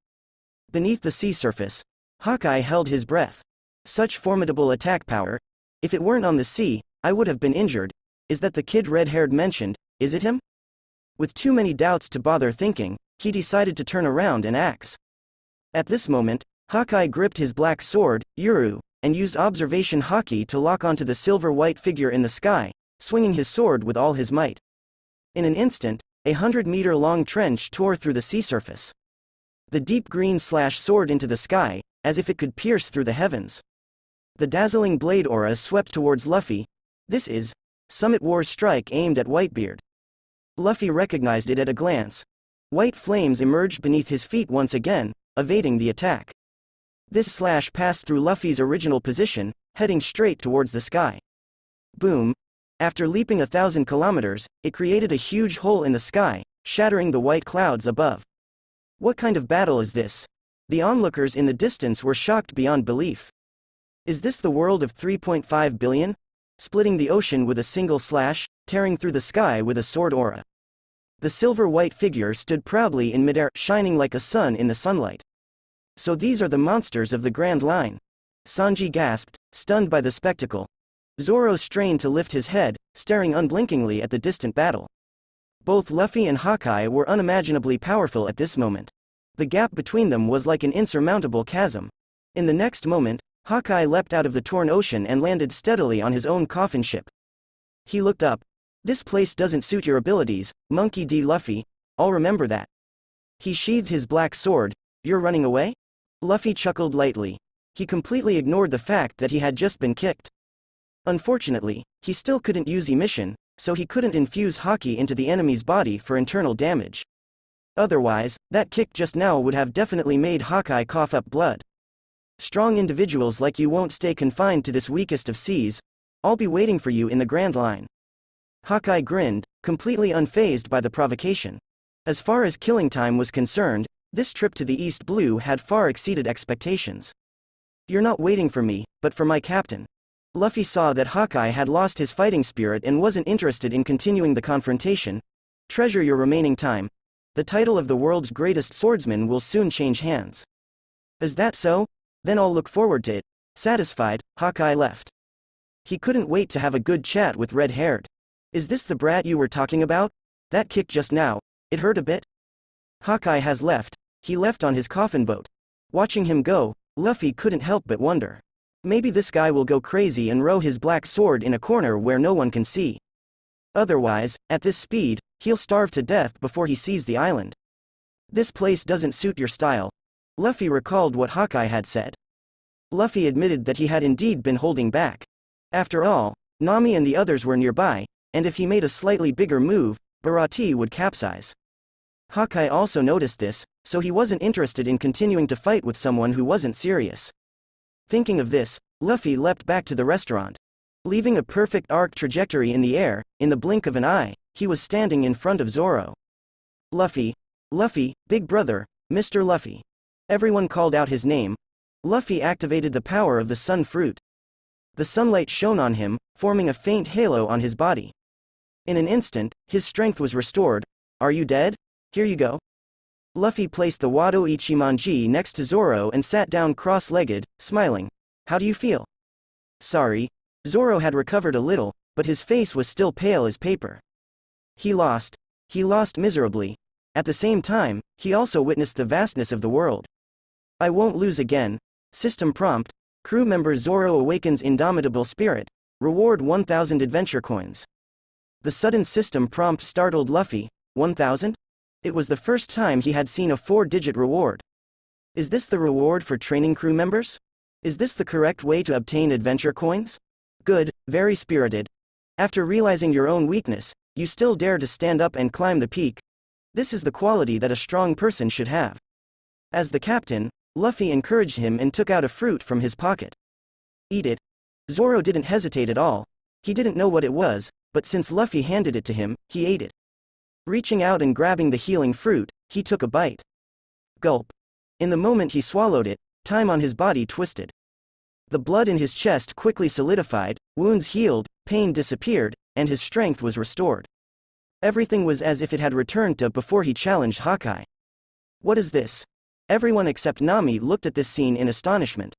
Beneath the sea surface, Hawkeye held his breath. Such formidable attack power. If it weren't on the sea, I would have been injured. Is that the kid red-haired mentioned? Is it him? With too many doubts to bother thinking, he decided to turn around and axe. At this moment, Hawkeye gripped his black sword, Yuru, and used observation haki to lock onto the silver-white figure in the sky, swinging his sword with all his might. In an instant, 100-meter-long trench tore through the sea surface. The deep green slashed sword into the sky, as if it could pierce through the heavens. The dazzling blade aura swept towards Luffy. This is Summit War's strike aimed at Whitebeard. Luffy recognized it at a glance. White flames emerged beneath his feet once again, evading the attack. This slash passed through Luffy's original position, heading straight towards the sky. Boom! After leaping 1,000 kilometers, it created a huge hole in the sky, shattering the white clouds above. What kind of battle is this? The onlookers in the distance were shocked beyond belief. Is this the world of 3.5 billion? Splitting the ocean with a single slash, tearing through the sky with a sword aura. The silver-white figure stood proudly in midair, shining like a sun in the sunlight. So these are the monsters of the Grand Line. Sanji gasped, stunned by the spectacle. Zoro strained to lift his head, staring unblinkingly at the distant battle. Both Luffy and Hawkeye were unimaginably powerful at this moment. The gap between them was like an insurmountable chasm. In the next moment, Hawkeye leapt out of the torn ocean and landed steadily on his own coffin ship. He looked up. This place doesn't suit your abilities, Monkey D. Luffy, I'll remember that. He sheathed his black sword. You're running away? Luffy chuckled lightly. He completely ignored the fact that he had just been kicked. Unfortunately, he still couldn't use emission, so he couldn't infuse haki into the enemy's body for internal damage. Otherwise, that kick just now would have definitely made Hawkeye cough up blood. Strong individuals like you won't stay confined to this weakest of seas. I'll be waiting for you in the Grand Line. Hawkeye grinned, completely unfazed by the provocation. As far as killing time was concerned, this trip to the East Blue had far exceeded expectations. You're not waiting for me, but for my captain. Luffy saw that Hawkeye had lost his fighting spirit and wasn't interested in continuing the confrontation. Treasure your remaining time. The title of the world's greatest swordsman will soon change hands. Is that so? Then I'll look forward to it. Satisfied, Hawkeye left. He couldn't wait to have a good chat with red-haired. Is this the brat you were talking about? That kick just now, it hurt a bit? Hawkeye has left. He left on his coffin boat. Watching him go, Luffy couldn't help but wonder. Maybe this guy will go crazy and row his black sword in a corner where no one can see. Otherwise, at this speed, he'll starve to death before he sees the island. This place doesn't suit your style. Luffy recalled what Hawkeye had said. Luffy admitted that he had indeed been holding back. After all, Nami and the others were nearby, and if he made a slightly bigger move, Baratie would capsize. Hawkeye also noticed this, so he wasn't interested in continuing to fight with someone who wasn't serious. Thinking of this, Luffy leapt back to the restaurant. Leaving a perfect arc trajectory in the air, in the blink of an eye, he was standing in front of Zoro. Luffy, Luffy, big brother, Mr. Luffy. Everyone called out his name. Luffy activated the power of the sun fruit. The sunlight shone on him, forming a faint halo on his body. In an instant, his strength was restored. Are you dead? Here you go. Luffy placed the Wado Ichimonji next to Zoro and sat down cross-legged, smiling. How do you feel? Sorry. Zoro had recovered a little, but his face was still pale as paper. He lost. He lost miserably. At the same time, he also witnessed the vastness of the world. I won't lose again. System prompt. Crew member Zoro awakens indomitable spirit. Reward 1,000 adventure coins. The sudden system prompt startled Luffy. 1,000? It was the first time he had seen a 4-digit reward. Is this the reward for training crew members? Is this the correct way to obtain adventure coins? Good, very spirited. After realizing your own weakness, you still dare to stand up and climb the peak. This is the quality that a strong person should have. As the captain, Luffy encouraged him and took out a fruit from his pocket. Eat it. Zoro didn't hesitate at all. He didn't know what it was, but since Luffy handed it to him, he ate it. Reaching out and grabbing the healing fruit, he took a bite. Gulp. In the moment he swallowed it, time on his body twisted. The blood in his chest quickly solidified, wounds healed, pain disappeared, and his strength was restored. Everything was as if it had returned to before he challenged Hawkeye. What is this? Everyone except Nami looked at this scene in astonishment.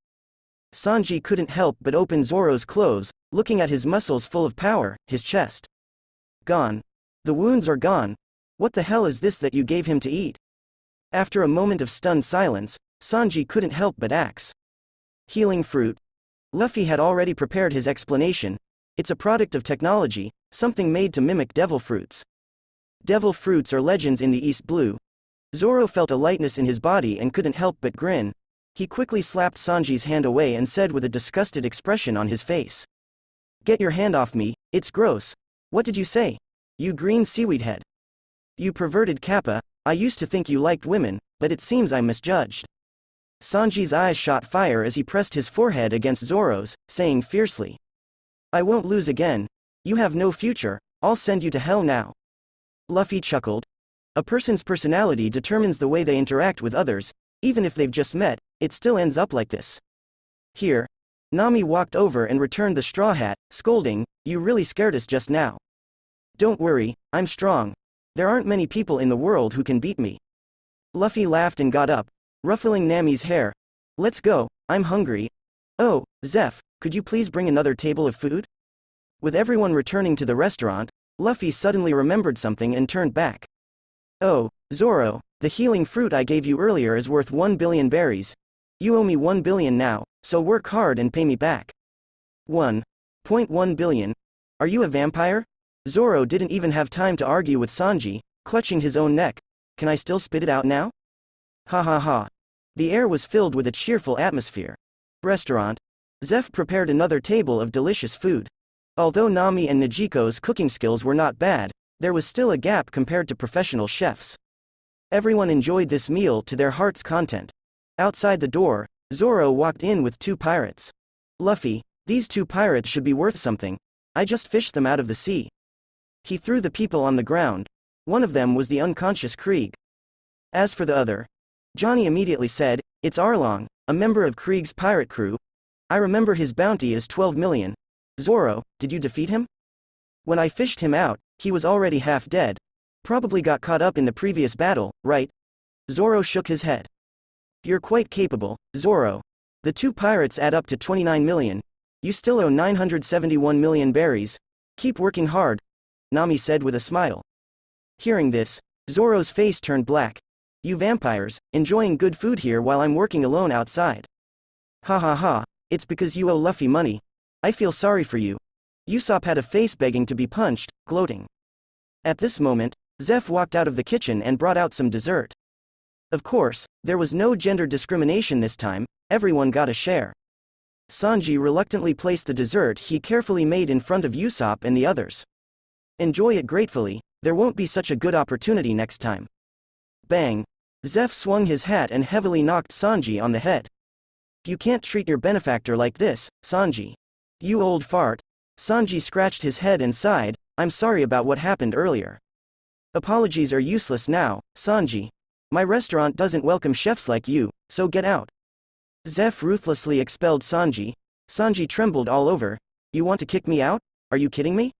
Sanji couldn't help but open Zoro's clothes, looking at his muscles full of power, his chest. Gone. The wounds are gone. What the hell is this that you gave him to eat? After a moment of stunned silence, Sanji couldn't help but ask. Healing fruit. Luffy had already prepared his explanation. It's a product of technology, something made to mimic devil fruits. Devil fruits are legends in the East Blue. Zoro felt a lightness in his body and couldn't help but grin. He quickly slapped Sanji's hand away and said with a disgusted expression on his face. Get your hand off me, it's gross. What did you say? You green seaweed head. You perverted kappa, I used to think you liked women, but it seems I misjudged. Sanji's eyes shot fire as he pressed his forehead against Zoro's, saying fiercely. I won't lose again. You have no future, I'll send you to hell now. Luffy chuckled. A person's personality determines the way they interact with others, even if they've just met, it still ends up like this. Here. Nami walked over and returned the straw hat, scolding, you really scared us just now. Don't worry, I'm strong. There aren't many people in the world who can beat me. Luffy laughed and got up, ruffling Nami's hair. Let's go, I'm hungry. Oh, Zeff, could you please bring another table of food? With everyone returning to the restaurant, Luffy suddenly remembered something and turned back. Oh, Zoro, the healing fruit I gave you earlier is worth 1 billion berries. You owe me 1 billion now, so work hard and pay me back. 1.1 billion? Are you a vampire? Zoro didn't even have time to argue with Sanji, clutching his own neck. Can I still spit it out now? Ha ha ha. The air was filled with a cheerful atmosphere. Restaurant. Zeff prepared another table of delicious food. Although Nami and Nojiko's cooking skills were not bad, there was still a gap compared to professional chefs. Everyone enjoyed this meal to their heart's content. Outside the door, Zoro walked in with 2 pirates. Luffy, these 2 pirates should be worth something. I just fished them out of the sea. He threw the people on the ground. One of them was the unconscious Krieg. As for the other, Johnny immediately said, it's Arlong, a member of Krieg's pirate crew. I remember his bounty is 12 million, Zoro, did you defeat him? When I fished him out, he was already half dead. Probably got caught up in the previous battle, right? Zoro shook his head. You're quite capable, Zoro. The two pirates add up to 29 million. You still owe 971 million berries. Keep working hard, Nami said with a smile. Hearing this, Zoro's face turned black. You vampires, enjoying good food here while I'm working alone outside. Ha ha ha, it's because you owe Luffy money. I feel sorry for you. Usopp had a face begging to be punched, gloating. At this moment, Zeff walked out of the kitchen and brought out some dessert. Of course, there was no gender discrimination this time, everyone got a share. Sanji reluctantly placed the dessert he carefully made in front of Usopp and the others. Enjoy it gratefully, there won't be such a good opportunity next time. Bang! Zeff swung his hat and heavily knocked Sanji on the head. You can't treat your benefactor like this, Sanji. You old fart. Sanji scratched his head and sighed, I'm sorry about what happened earlier. Apologies are useless now, Sanji. My restaurant doesn't welcome chefs like you, so get out. Zeff ruthlessly expelled Sanji. Sanji trembled all over. You want to kick me out? Are you kidding me?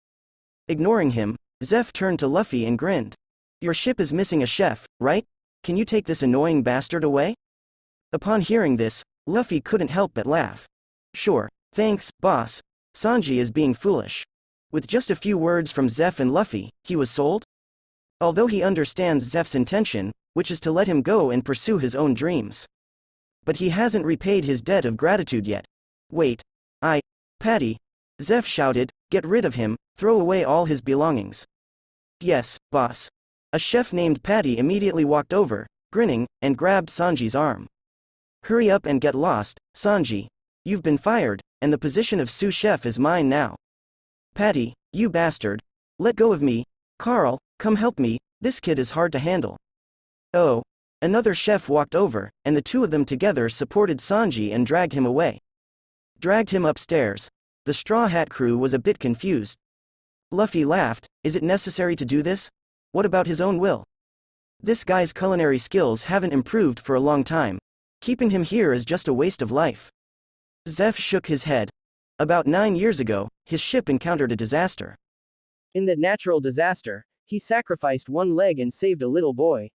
Ignoring him, Zeff turned to Luffy and grinned. Your ship is missing a chef, right? Can you take this annoying bastard away? Upon hearing this, Luffy couldn't help but laugh. Sure, thanks, boss. Sanji is being foolish. With just a few words from Zeff and Luffy, he was sold? Although he understands Zeff's intention, which is to let him go and pursue his own dreams. But he hasn't repaid his debt of gratitude yet. Wait. Patty. Zeff shouted, get rid of him, throw away all his belongings. Yes, boss. A chef named Patty immediately walked over, grinning, and grabbed Sanji's arm. Hurry up and get lost, Sanji. You've been fired, and the position of sous chef is mine now. Patty, you bastard. Let go of me. Carl, come help me, this kid is hard to handle. Oh. Another chef walked over, and the two of them together supported Sanji and dragged him away. Dragged him upstairs. The Straw Hat crew was a bit confused. Luffy laughed, is it necessary to do this? What about his own will? This guy's culinary skills haven't improved for a long time. Keeping him here is just a waste of life. Zeff shook his head. About 9 years ago, his ship encountered a disaster. In that natural disaster, he sacrificed one leg and saved a little boy.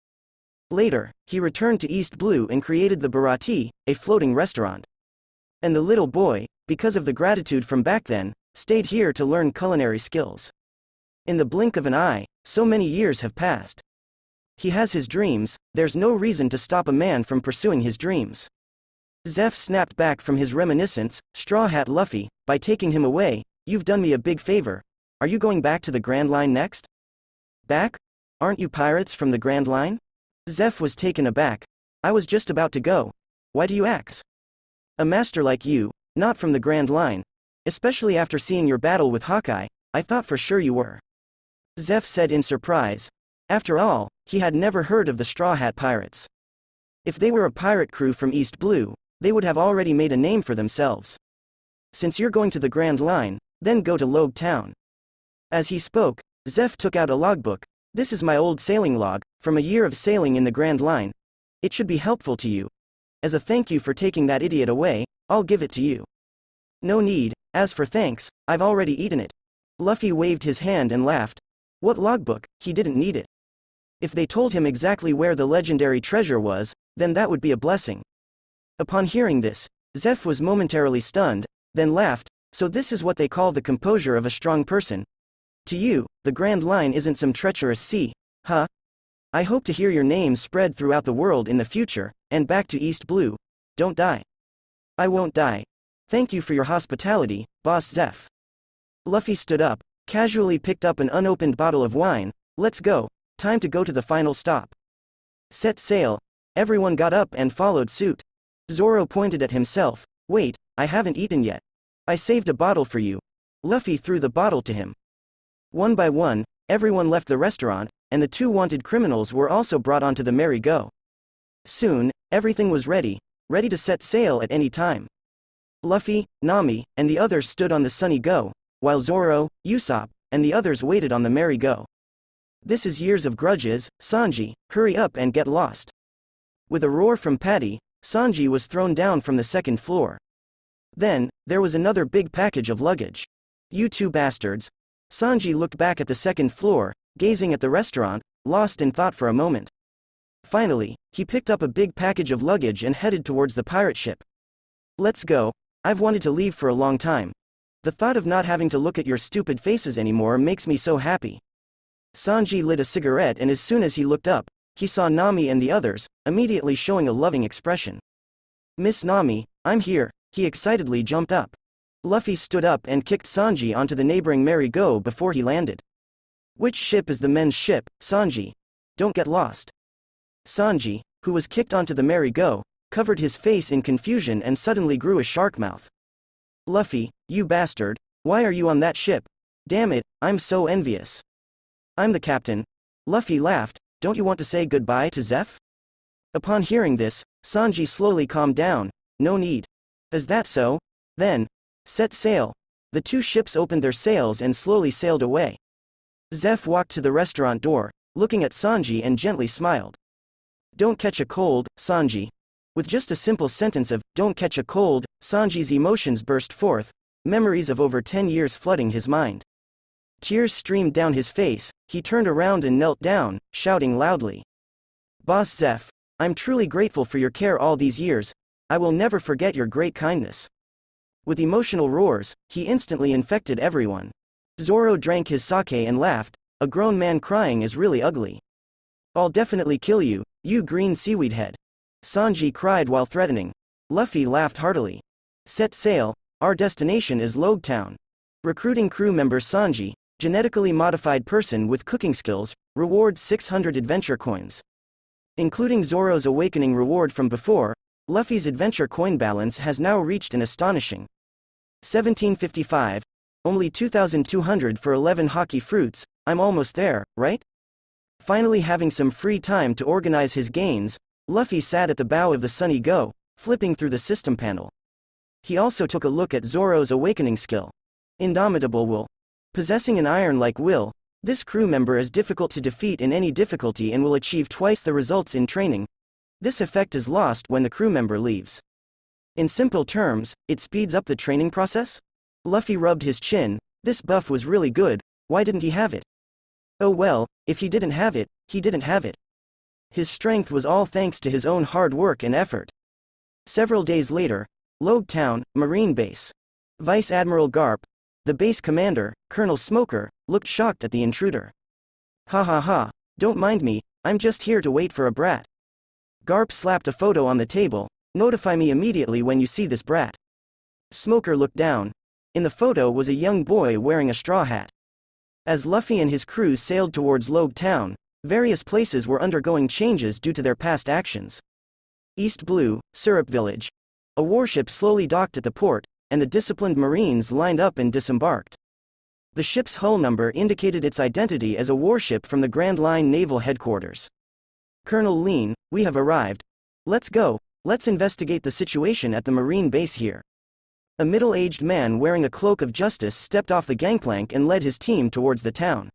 Later, he returned to East Blue and created the Baratie, a floating restaurant. And the little boy, because of the gratitude from back then, stayed here to learn culinary skills. In the blink of an eye, so many years have passed. He has his dreams, there's no reason to stop a man from pursuing his dreams. Zeff snapped back from his reminiscence, Straw Hat Luffy, by taking him away, you've done me a big favor. Are you going back to the Grand Line next? Back? Aren't you pirates from the Grand Line? Zeff was taken aback. I was just about to go. Why do you ask? A master like you, not from the Grand Line. Especially after seeing your battle with Hawkeye, I thought for sure you were. Zeff said in surprise. After all, he had never heard of the Straw Hat Pirates. If they were a pirate crew from East Blue, they would have already made a name for themselves. Since you're going to the Grand Line, then go to Loguetown. As he spoke, Zeff took out a logbook. This is my old sailing log, from a year of sailing in the Grand Line. It should be helpful to you. As a thank you for taking that idiot away, I'll give it to you. No need, as for thanks, I've already eaten it. Luffy waved his hand and laughed. What logbook? He didn't need it. If they told him exactly where the legendary treasure was, then that would be a blessing. Upon hearing this, Zeff was momentarily stunned, then laughed, so this is what they call the composure of a strong person. To you, the Grand Line isn't some treacherous sea, huh? I hope to hear your name spread throughout the world in the future, and back to East Blue. Don't die. I won't die. Thank you for your hospitality, Boss Zeff. Luffy stood up, casually picked up an unopened bottle of wine. Let's go, time to go to the final stop. Set sail. Everyone got up and followed suit. Zoro pointed at himself. Wait, I haven't eaten yet. I saved a bottle for you. Luffy threw the bottle to him. One by one, everyone left the restaurant, and the two wanted criminals were also brought onto the merry-go. Soon, everything was ready to set sail at any time. Luffy, Nami, and the others stood on the sunny go, while Zoro, Usopp, and the others waited on the merry-go. This is years of grudges, Sanji, hurry up and get lost. With a roar from Patty, Sanji was thrown down from the second floor. Then, there was another big package of luggage. You two bastards. Sanji looked back at the second floor, gazing at the restaurant, lost in thought for a moment. Finally, he picked up a big package of luggage and headed towards the pirate ship. Let's go. I've wanted to leave for a long time. The thought of not having to look at your stupid faces anymore makes me so happy. Sanji lit a cigarette, and as soon as he looked up, he saw Nami and the others, immediately showing a loving expression. Miss Nami, I'm here. He excitedly jumped up. Luffy stood up and kicked Sanji onto the neighboring merry-go before he landed. Which ship is the men's ship, Sanji? Don't get lost. Sanji, who was kicked onto the merry-go, covered his face in confusion and suddenly grew a shark mouth. Luffy, you bastard, why are you on that ship? Damn it, I'm so envious. I'm the captain. Luffy laughed. Don't you want to say goodbye to Zeff? Upon hearing this, Sanji slowly calmed down. No need. Is that so? Then, set sail. The two ships opened their sails and slowly sailed away. Zeff walked to the restaurant door, looking at Sanji and gently smiled. Don't catch a cold, Sanji. With just a simple sentence of, don't catch a cold, Sanji's emotions burst forth, memories of over 10 years flooding his mind. Tears streamed down his face, he turned around and knelt down, shouting loudly. Boss Zeff, I'm truly grateful for your care all these years, I will never forget your great kindness. With emotional roars, he instantly infected everyone. Zoro drank his sake and laughed, a grown man crying is really ugly. I'll definitely kill you, you green seaweed head. Sanji cried while threatening. Luffy laughed heartily. Set sail, our destination is Loguetown. Recruiting crew member Sanji, genetically modified person with cooking skills, reward 600 adventure coins. Including Zoro's awakening reward from before, Luffy's adventure coin balance has now reached an astonishing 1755, only 2,200 for 11 hockey fruits, I'm almost there, right? Finally having some free time to organize his gains, Luffy sat at the bow of the Sunny Go, flipping through the system panel. He also took a look at Zoro's awakening skill. Indomitable will. Possessing an iron-like will, this crew member is difficult to defeat in any difficulty and will achieve twice the results in training. This effect is lost when the crew member leaves. In simple terms, it speeds up the training process? Luffy rubbed his chin. This buff was really good, why didn't he have it? Oh well, if he didn't have it, he didn't have it. His strength was all thanks to his own hard work and effort. Several days later, Loguetown, Marine Base. Vice Admiral Garp, the base commander, Colonel Smoker, looked shocked at the intruder. Ha ha ha, don't mind me, I'm just here to wait for a brat. Garp slapped a photo on the table. Notify me immediately when you see this brat. Smoker looked down. In the photo was a young boy wearing a straw hat. As Luffy and his crew sailed towards Loguetown, various places were undergoing changes due to their past actions. East Blue, Syrup Village. A warship slowly docked at the port, and the disciplined Marines lined up and disembarked. The ship's hull number indicated its identity as a warship from the Grand Line Naval Headquarters. Colonel Lean, we have arrived. Let's go, let's investigate the situation at the Marine base here. A middle-aged man wearing a cloak of justice stepped off the gangplank and led his team towards the town.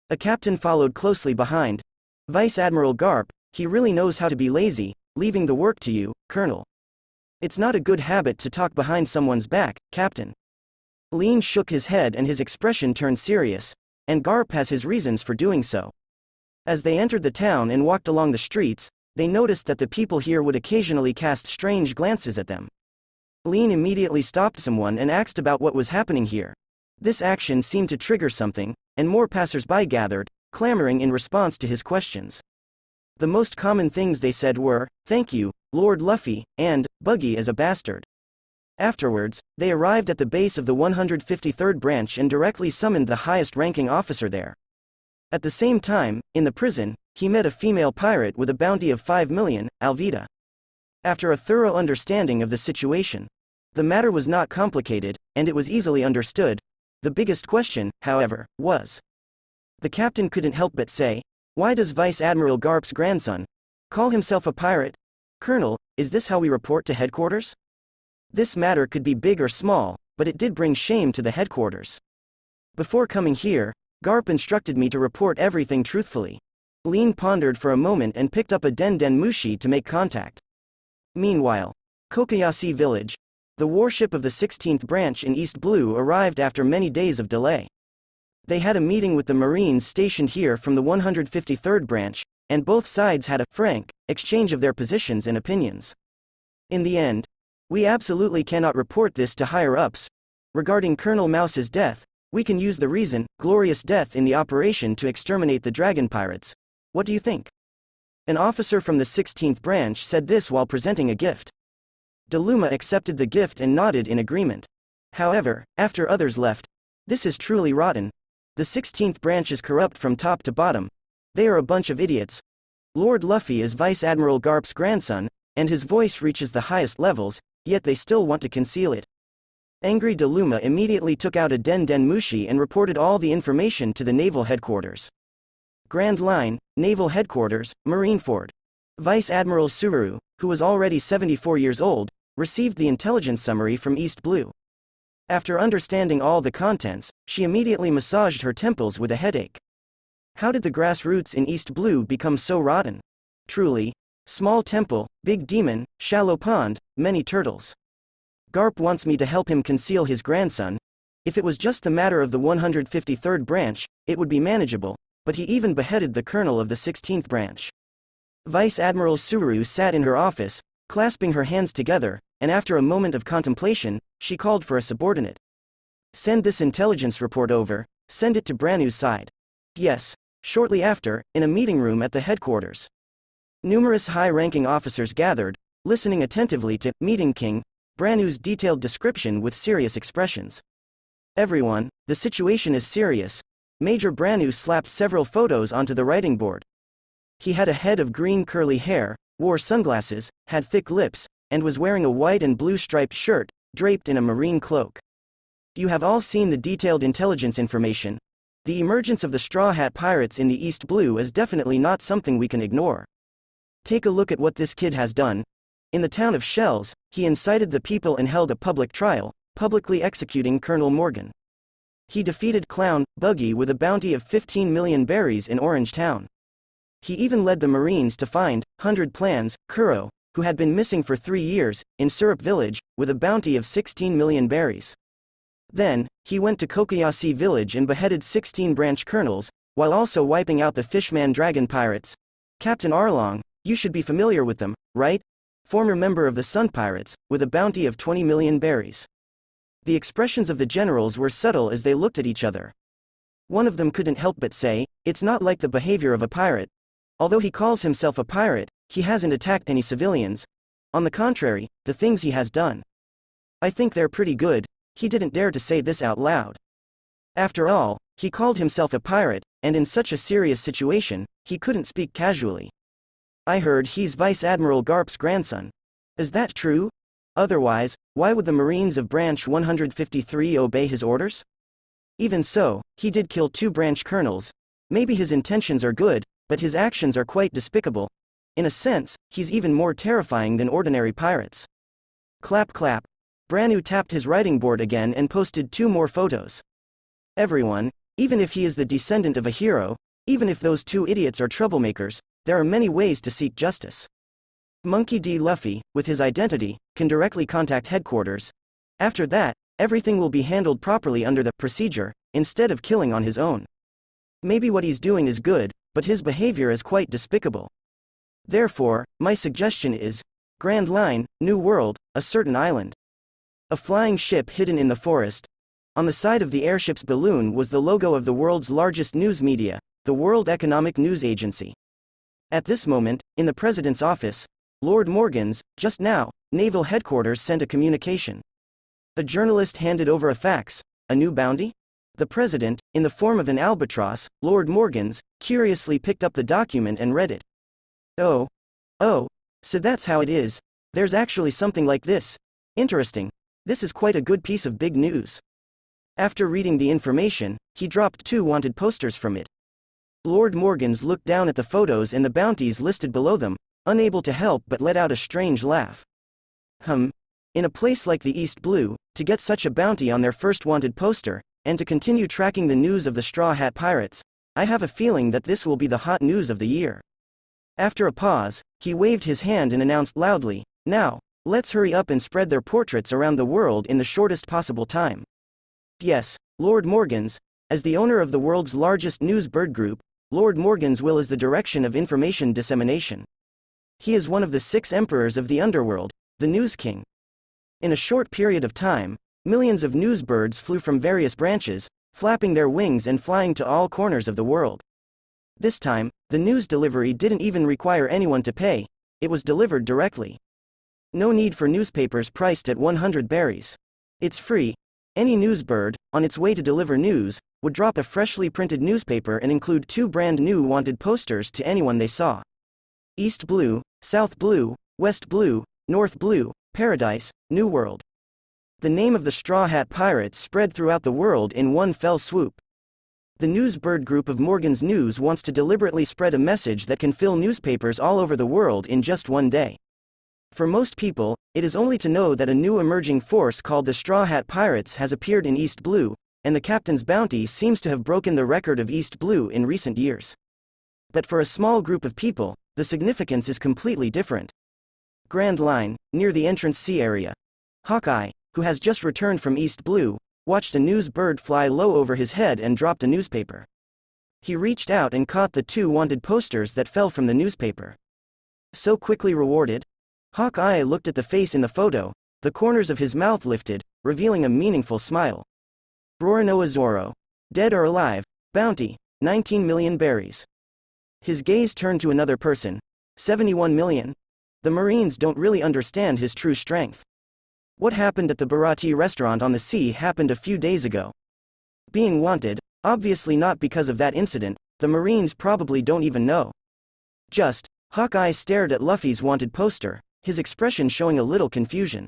A captain followed closely behind. Vice Admiral Garp, he really knows how to be lazy, leaving the work to you, Colonel. It's not a good habit to talk behind someone's back, Captain. Lean shook his head and his expression turned serious, and Garp has his reasons for doing so. As they entered the town and walked along the streets, they noticed that the people here would occasionally cast strange glances at them. Lean immediately stopped someone and asked about what was happening here. This action seemed to trigger something, and more passers-by gathered, clamoring in response to his questions. The most common things they said were, "Thank you, Lord Luffy," and "Buggy is a bastard." Afterwards, they arrived at the base of the 153rd branch and directly summoned the highest-ranking officer there. At the same time, in the prison, he met a female pirate with a bounty of 5 million, Alvida. After a thorough understanding of the situation, the matter was not complicated, and it was easily understood. The biggest question, however, was. The captain couldn't help but say, "Why does Vice Admiral Garp's grandson call himself a pirate? Colonel, is this how we report to headquarters?" This matter could be big or small, but it did bring shame to the headquarters. Before coming here, Garp instructed me to report everything truthfully. Lean pondered for a moment and picked up a Den Den Mushi to make contact. Meanwhile, Kokoyashi village. The warship of the 16th branch in East Blue arrived after many days of delay. They had a meeting with the Marines stationed here from the 153rd branch, and both sides had a frank exchange of their positions and opinions. In the end, we absolutely cannot report this to higher-ups. Regarding Colonel Mouse's death, we can use the reason, glorious death in the operation to exterminate the dragon pirates. What do you think? An officer from the 16th branch said this while presenting a gift. Deluma accepted the gift and nodded in agreement. However, after others left, this is truly rotten. The 16th branch is corrupt from top to bottom. They are a bunch of idiots. Lord Luffy is Vice Admiral Garp's grandson, and his voice reaches the highest levels, yet they still want to conceal it. Angry Deluma immediately took out a Den Mushi and reported all the information to the naval headquarters. Grand Line, Naval Headquarters, Marineford. Vice Admiral Suru, who was already 74 years old, received the intelligence summary from East Blue. After understanding all the contents, she immediately massaged her temples with a headache. How did the grassroots in East Blue become so rotten? Truly, small temple, big demon, shallow pond, many turtles. Garp wants me to help him conceal his grandson. If it was just the matter of the 153rd branch, it would be manageable, but he even beheaded the colonel of the 16th branch. Vice Admiral Suru sat in her office, clasping her hands together, and after a moment of contemplation, she called for a subordinate. Send this intelligence report over, send it to Branu's side. Yes. Shortly after, in a meeting room at the headquarters. Numerous high-ranking officers gathered, listening attentively to Meeting King Branu's detailed description with serious expressions. Everyone, the situation is serious. Major Branu slapped several photos onto the writing board. He had a head of green curly hair, wore sunglasses, had thick lips, and was wearing a white and blue striped shirt, draped in a marine cloak. You have all seen the detailed intelligence information. The emergence of the Straw Hat Pirates in the East Blue is definitely not something we can ignore. Take a look at what this kid has done. In the town of Shells, he incited the people and held a public trial, publicly executing Colonel Morgan. He defeated Clown Buggy with a bounty of 15 million berries in Orange Town. He even led the Marines to find 100 Plans Kuro, who had been missing for 3 years, in Syrup Village, with a bounty of 16 million berries. Then, he went to Kokoyasi Village and beheaded 16 branch colonels, while also wiping out the Fishman Dragon Pirates. Captain Arlong, you should be familiar with them, right? Former member of the Sun Pirates, with a bounty of 20 million berries. The expressions of the generals were subtle as they looked at each other. One of them couldn't help but say, it's not like the behavior of a pirate. Although he calls himself a pirate, he hasn't attacked any civilians. On the contrary, the things he has done. I think they're pretty good. He didn't dare to say this out loud. After all, he called himself a pirate, and in such a serious situation, he couldn't speak casually. I heard he's Vice Admiral Garp's grandson. Is that true? Otherwise, why would the Marines of Branch 153 obey his orders? Even so, he did kill 2 branch colonels. Maybe his intentions are good, but his actions are quite despicable. In a sense, he's even more terrifying than ordinary pirates. Clap clap. Branu tapped his writing board again and posted 2 more photos. Everyone, even if he is the descendant of a hero, even if those 2 idiots are troublemakers, there are many ways to seek justice. Monkey D. Luffy, with his identity, can directly contact headquarters. After that, everything will be handled properly under the procedure, instead of killing on his own. Maybe what he's doing is good, but his behavior is quite despicable. Therefore, my suggestion is, Grand Line, New World, a certain island. A flying ship hidden in the forest. On the side of the airship's balloon was the logo of the world's largest news media, the World Economic News Agency. At this moment, in the president's office, Lord Morgan's, just now, naval headquarters sent a communication. A journalist handed over a fax. A new bounty? The president, in the form of an albatross, Lord Morgan's, curiously picked up the document and read it. Oh, so that's how it is. There's actually something like this. Interesting. This is quite a good piece of big news. After reading the information, he dropped 2 wanted posters from it. Lord Morgan's looked down at the photos and the bounties listed below them, unable to help but let out a strange laugh. In a place like the East Blue, to get such a bounty on their first wanted poster, and to continue tracking the news of the Straw Hat Pirates, I have a feeling that this will be the hot news of the year. After a pause, he waved his hand and announced loudly, now, Let's hurry up and spread their portraits around the world in the shortest possible time. Yes, Lord Morgan's, as the owner of the world's largest news bird group, Lord Morgan's will is the direction of information dissemination. He is one of the 6 emperors of the underworld, the News King. In a short period of time, millions of news birds flew from various branches, flapping their wings and flying to all corners of the world. This time, the news delivery didn't even require anyone to pay, it was delivered directly. No need for newspapers priced at 100 berries. It's free. Any news bird, on its way to deliver news, would drop a freshly printed newspaper and include 2 brand new wanted posters to anyone they saw. East Blue, South Blue, West Blue, North Blue, Paradise, New World. The name of the Straw Hat Pirates spread throughout the world in one fell swoop. The news bird group of Morgan's News wants to deliberately spread a message that can fill newspapers all over the world in just one day. For most people, it is only to know that a new emerging force called the Straw Hat Pirates has appeared in East Blue, and the captain's bounty seems to have broken the record of East Blue in recent years. But for a small group of people, the significance is completely different. Grand Line, near the entrance C area. Hawkeye, who has just returned from East Blue, watched a news bird fly low over his head and dropped a newspaper. He reached out and caught the 2 wanted posters that fell from the newspaper. So quickly rewarded? Hawkeye looked at the face in the photo, the corners of his mouth lifted, revealing a meaningful smile. Roronoa Zoro. Dead or alive, bounty, 19 million berries. His gaze turned to another person. 71 million? The Marines don't really understand his true strength. What happened at the Baratie restaurant on the sea happened a few days ago. Being wanted, obviously not because of that incident, the Marines probably don't even know. Hawkeye stared at Luffy's wanted poster, his expression showing a little confusion.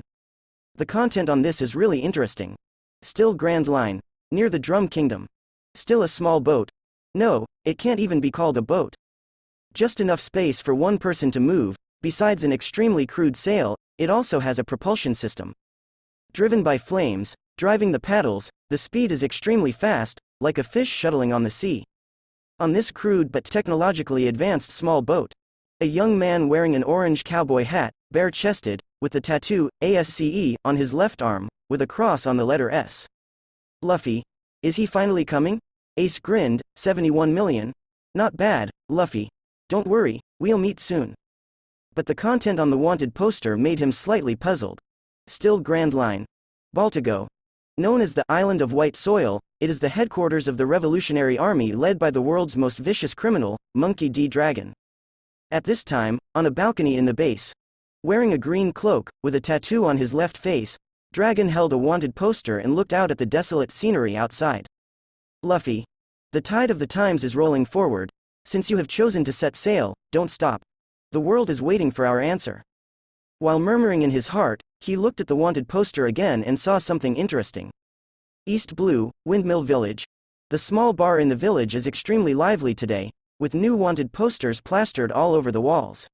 The content on this is really interesting. Still Grand Line, near the Drum Kingdom. Still a small boat. No, it can't even be called a boat. Just enough space for one person to move, besides an extremely crude sail, it also has a propulsion system. Driven by flames, driving the paddles, the speed is extremely fast, like a fish shuttling on the sea. On this crude but technologically advanced small boat, a young man wearing an orange cowboy hat, bare-chested, with the tattoo, ASCE, on his left arm, with a cross on the letter S. Luffy. Is he finally coming? Ace grinned. 71 million? Not bad, Luffy. Don't worry, we'll meet soon. But the content on the wanted poster made him slightly puzzled. Still Grand Line. Baltigo. Known as the Island of White Soil, it is the headquarters of the Revolutionary Army led by the world's most vicious criminal, Monkey D. Dragon. At this time, on a balcony in the base, wearing a green cloak, with a tattoo on his left face, Dragon held a wanted poster and looked out at the desolate scenery outside. Luffy. The tide of the times is rolling forward. Since you have chosen to set sail, don't stop. The world is waiting for our answer. While murmuring in his heart, he looked at the wanted poster again and saw something interesting. East Blue, Windmill Village. The small bar in the village is extremely lively today, with new wanted posters plastered all over the walls.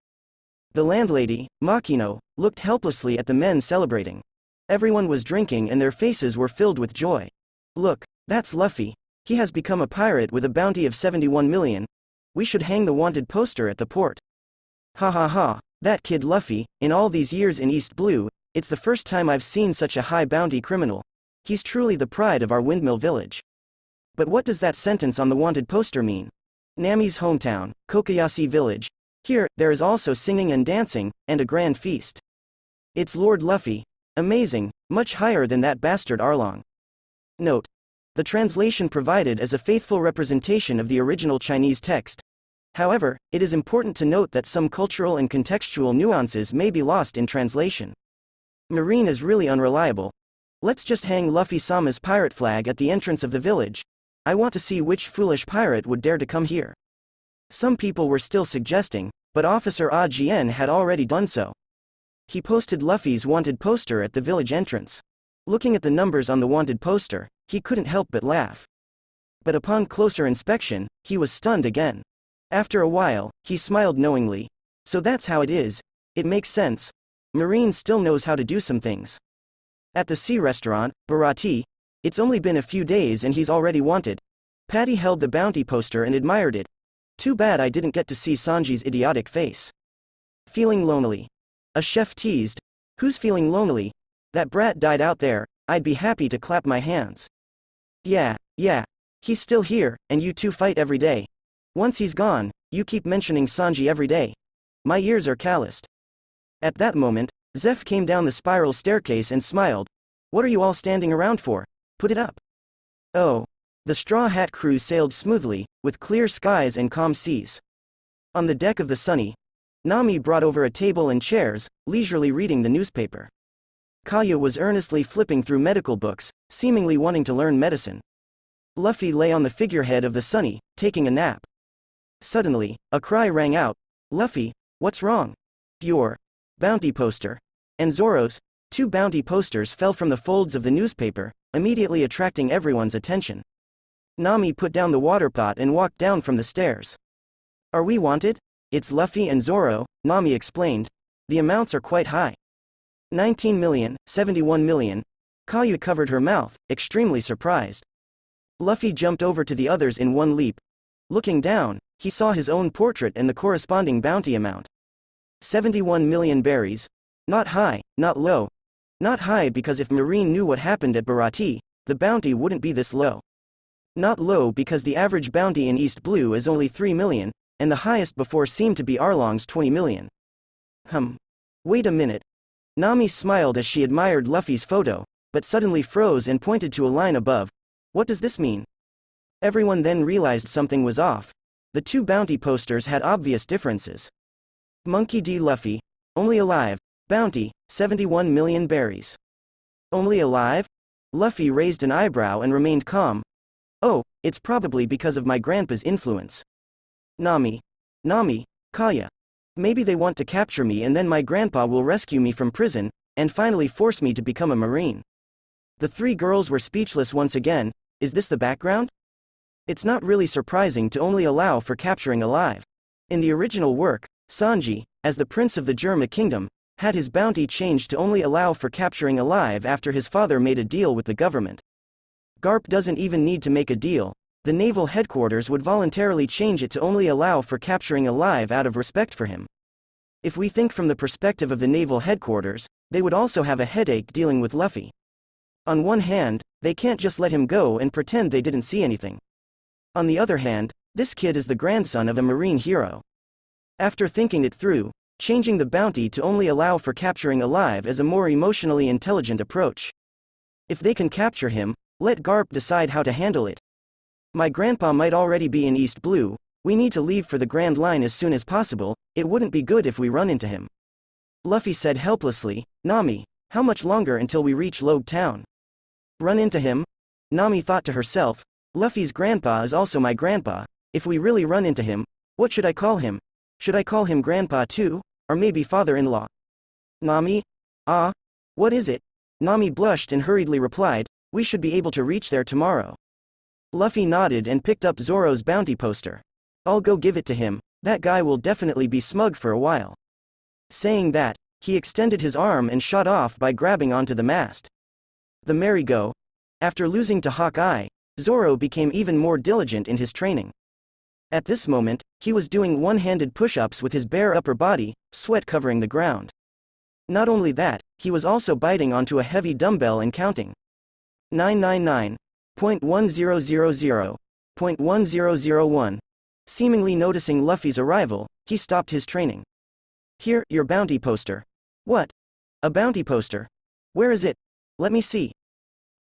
The landlady, Makino, looked helplessly at the men celebrating. Everyone was drinking and their faces were filled with joy. Look, that's Luffy. He has become a pirate with a bounty of 71 million. We should hang the wanted poster at the port. Ha ha ha, that kid Luffy, in all these years in East Blue, it's the first time I've seen such a high bounty criminal. He's truly the pride of our Windmill Village. But what does that sentence on the wanted poster mean? Nami's hometown, Kokoyashi Village. Here, there is also singing and dancing, and a grand feast. It's Lord Luffy. Amazing, much higher than that bastard Arlong. Note. The translation provided is a faithful representation of the original Chinese text. However, it is important to note that some cultural and contextual nuances may be lost in translation. Marine is really unreliable. Let's just hang Luffy-sama's pirate flag at the entrance of the village. I want to see which foolish pirate would dare to come here. Some people were still suggesting, but Officer Ah Jien had already done so. He posted Luffy's wanted poster at the village entrance. Looking at the numbers on the wanted poster, he couldn't help but laugh. But upon closer inspection, he was stunned again. After a while, he smiled knowingly. So that's how it is. It makes sense. Marine still knows how to do some things. At the sea restaurant, Baratie, it's only been a few days and he's already wanted. Patty held the bounty poster and admired it. Too bad I didn't get to see Sanji's idiotic face. Feeling lonely. A chef teased. Who's feeling lonely? That brat died out there, I'd be happy to clap my hands. Yeah. He's still here, and you two fight every day. Once he's gone, you keep mentioning Sanji every day. My ears are calloused. At that moment, Zeff came down the spiral staircase and smiled. What are you all standing around for? Put it up. Oh. The Straw Hat crew sailed smoothly, with clear skies and calm seas. On the deck of the Sunny, Nami brought over a table and chairs, leisurely reading the newspaper. Kaya was earnestly flipping through medical books, seemingly wanting to learn medicine. Luffy lay on the figurehead of the Sunny, taking a nap. Suddenly, a cry rang out. Luffy, what's wrong? Your bounty poster. And Zoro's 2 bounty posters fell from the folds of the newspaper, immediately attracting everyone's attention. Nami put down the water pot and walked down from the stairs. Are we wanted? It's Luffy and Zoro, Nami explained. The amounts are quite high. 19 million, 71 million. Kaya covered her mouth, extremely surprised. Luffy jumped over to the others in one leap. Looking down, he saw his own portrait and the corresponding bounty amount. 71 million berries. Not high, not low. Not high because if Marine knew what happened at Baratie, the bounty wouldn't be this low. Not low because the average bounty in East Blue is only 3 million, and the highest before seemed to be Arlong's 20 million. Wait a minute. Nami smiled as she admired Luffy's photo, but suddenly froze and pointed to a line above. What does this mean? Everyone then realized something was off. The 2 bounty posters had obvious differences. Monkey D. Luffy, only alive, bounty, 71 million berries. Only alive? Luffy raised an eyebrow and remained calm. Oh, it's probably because of my grandpa's influence. Nami, Kaya. Maybe they want to capture me and then my grandpa will rescue me from prison, and finally force me to become a Marine. The 3 girls were speechless once again. Is this the background? It's not really surprising to only allow for capturing alive. In the original work, Sanji, as the prince of the Germa kingdom, had his bounty changed to only allow for capturing alive after his father made a deal with the government. Garp doesn't even need to make a deal. The naval headquarters would voluntarily change it to only allow for capturing alive out of respect for him. If we think from the perspective of the naval headquarters, they would also have a headache dealing with Luffy. On one hand, they can't just let him go and pretend they didn't see anything. On the other hand, this kid is the grandson of a Marine hero. After thinking it through, changing the bounty to only allow for capturing alive is a more emotionally intelligent approach. If they can capture him, let Garp decide how to handle it. My grandpa might already be in East Blue. We need to leave for the Grand Line as soon as possible. It wouldn't be good if we run into him. Luffy said helplessly. Nami, how much longer until we reach Loguetown? Run into him? Nami thought to herself. Luffy's grandpa is also my grandpa. If we really run into him, what should I call him? Should I call him grandpa too? Or maybe father-in-law? Nami? What is it? Nami blushed and hurriedly replied. We should be able to reach there tomorrow. Luffy nodded and picked up Zoro's bounty poster. I'll go give it to him. That guy will definitely be smug for a while. Saying that, he extended his arm and shot off by grabbing onto the mast. The merry-go. After losing to Hawkeye, Zoro became even more diligent in his training. At this moment, he was doing one-handed push-ups with his bare upper body, sweat covering the ground. Not only that, he was also biting onto a heavy dumbbell and counting. 999.1000.1001. Seemingly noticing Luffy's arrival, he stopped his training. Here, your bounty poster. What? A bounty poster? Where is it? Let me see.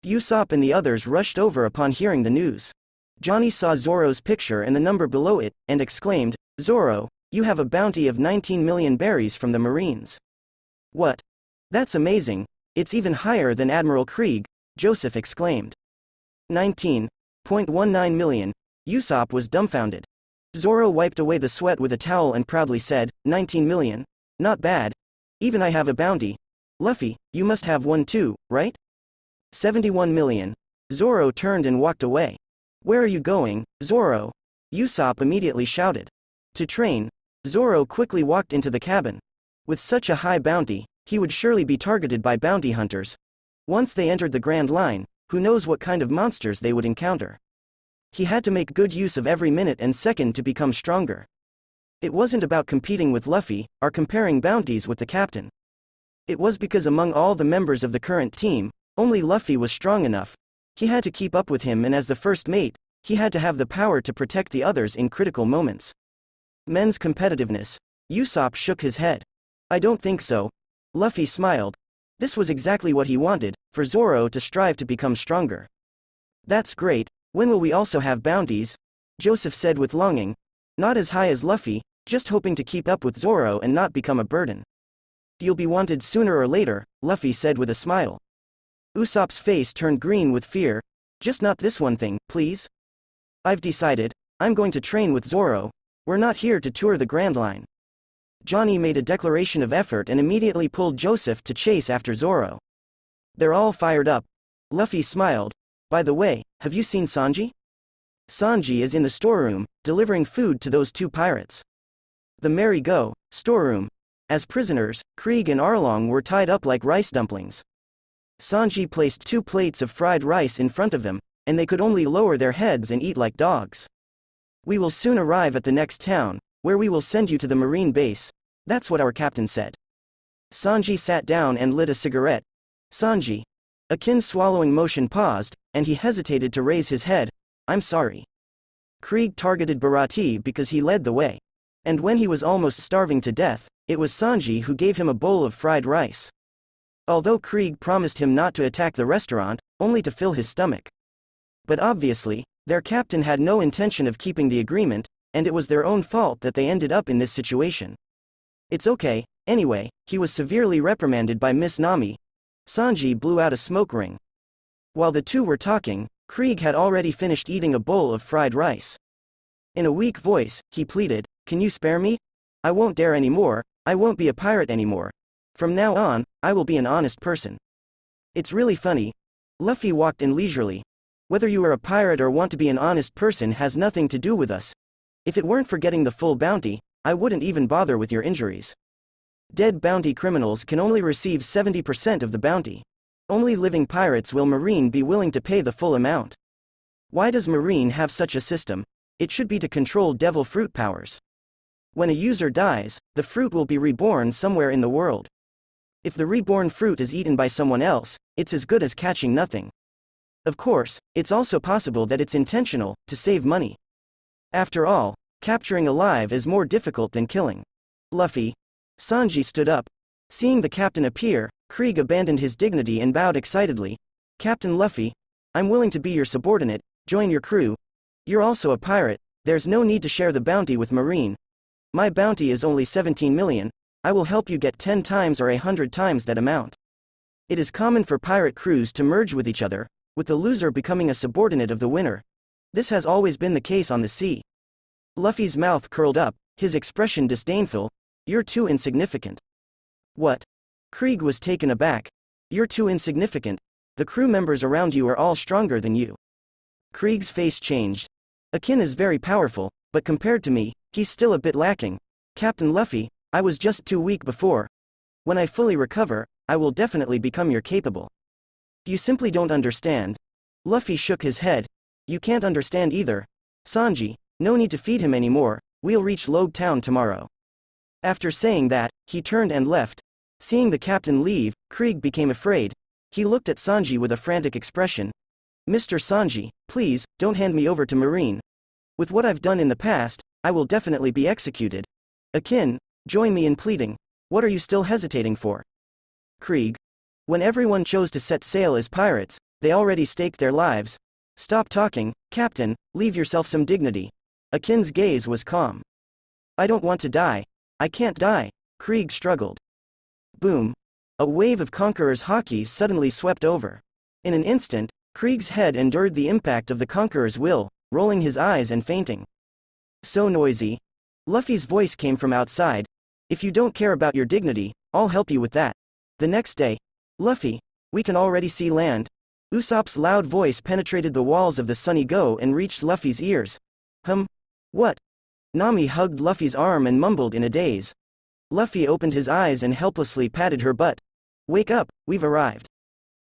Usopp and the others rushed over upon hearing the news. Johnny saw Zoro's picture and the number below it, and exclaimed, Zoro, you have a bounty of 19 million berries from the Marines. What? That's amazing. It's even higher than Admiral Krieg, Joseph exclaimed. 19.19 million. Usopp was dumbfounded. Zoro wiped away the sweat with a towel and proudly said, 19 million? Not bad. Even I have a bounty. Luffy, you must have one too, right? 71 million. Zoro turned and walked away. Where are you going, Zoro? Usopp immediately shouted. To train. Zoro quickly walked into the cabin. With such a high bounty, he would surely be targeted by bounty hunters. Once they entered the Grand Line, who knows what kind of monsters they would encounter. He had to make good use of every minute and second to become stronger. It wasn't about competing with Luffy, or comparing bounties with the captain. It was because among all the members of the current team, only Luffy was strong enough. He had to keep up with him, and as the first mate, he had to have the power to protect the others in critical moments. Men's competitiveness. Usopp shook his head. I don't think so. Luffy smiled. This was exactly what he wanted, for Zoro to strive to become stronger. That's great. When will we also have bounties? Joseph said with longing. Not as high as Luffy, just hoping to keep up with Zoro and not become a burden. You'll be wanted sooner or later, Luffy said with a smile. Usopp's face turned green with fear. Just not this one thing, please? I've decided. I'm going to train with Zoro. We're not here to tour the Grand Line. Johnny made a declaration of effort and immediately pulled Joseph to chase after Zoro. They're all fired up. Luffy smiled. By the way, have you seen Sanji? Sanji is in the storeroom, delivering food to those two pirates. The merry go, storeroom. As prisoners, Krieg and Arlong were tied up like rice dumplings. Sanji placed 2 plates of fried rice in front of them, and they could only lower their heads and eat like dogs. We will soon arrive at the next town, where we will send you to the marine base. That's what our captain said. Sanji sat down and lit a cigarette. Sanji. Akin's swallowing motion paused, and he hesitated to raise his head. I'm sorry. Krieg targeted Baratie because he led the way. And when he was almost starving to death, it was Sanji who gave him a bowl of fried rice. Although Krieg promised him not to attack the restaurant, only to fill his stomach. But obviously, their captain had no intention of keeping the agreement, and it was their own fault that they ended up in this situation. It's okay, anyway, he was severely reprimanded by Miss Nami. Sanji blew out a smoke ring. While the two were talking, Krieg had already finished eating a bowl of fried rice. In a weak voice, he pleaded, Can you spare me? I won't dare anymore, I won't be a pirate anymore. From now on, I will be an honest person. It's really funny. Luffy walked in leisurely. Whether you are a pirate or want to be an honest person has nothing to do with us. If it weren't for getting the full bounty, I wouldn't even bother with your injuries. Dead bounty criminals can only receive 70% of the bounty. Only living pirates will Marine be willing to pay the full amount. Why does Marine have such a system? It should be to control devil fruit powers. When a user dies, the fruit will be reborn somewhere in the world. If the reborn fruit is eaten by someone else, it's as good as catching nothing. Of course, it's also possible that it's intentional, to save money. After all, capturing alive is more difficult than killing. Luffy. Sanji stood up. Seeing the captain appear, Krieg abandoned his dignity and bowed excitedly. Captain Luffy, I'm willing to be your subordinate, join your crew. You're also a pirate, there's no need to share the bounty with Marine. My bounty is only 17 million, I will help you get 10 times or 100 times that amount. It is common for pirate crews to merge with each other, with the loser becoming a subordinate of the winner. This has always been the case on the sea. Luffy's mouth curled up, his expression disdainful. You're too insignificant. What? Krieg was taken aback. You're too insignificant. The crew members around you are all stronger than you. Krieg's face changed. Akin is very powerful, but compared to me, he's still a bit lacking. Captain Luffy, I was just too weak before. When I fully recover, I will definitely become your capable. You simply don't understand. Luffy shook his head. You can't understand either. Sanji, no need to feed him anymore, we'll reach Loguetown tomorrow. After saying that, he turned and left. Seeing the captain leave, Krieg became afraid. He looked at Sanji with a frantic expression. Mr. Sanji, please, don't hand me over to Marine. With what I've done in the past, I will definitely be executed. Akin, join me in pleading. What are you still hesitating for? Krieg. When everyone chose to set sail as pirates, they already staked their lives. Stop talking, Captain, leave yourself some dignity. Akin's gaze was calm. I don't want to die. I can't die. Krieg struggled. Boom. A wave of Conqueror's Hawkeys suddenly swept over. In an instant, Krieg's head endured the impact of the Conqueror's will, rolling his eyes and fainting. So noisy. Luffy's voice came from outside. If you don't care about your dignity, I'll help you with that. The next day. Luffy, we can already see land. Usopp's loud voice penetrated the walls of the Sunny Go and reached Luffy's ears. What? Nami hugged Luffy's arm and mumbled in a daze. Luffy opened his eyes and helplessly patted her butt. Wake up, we've arrived.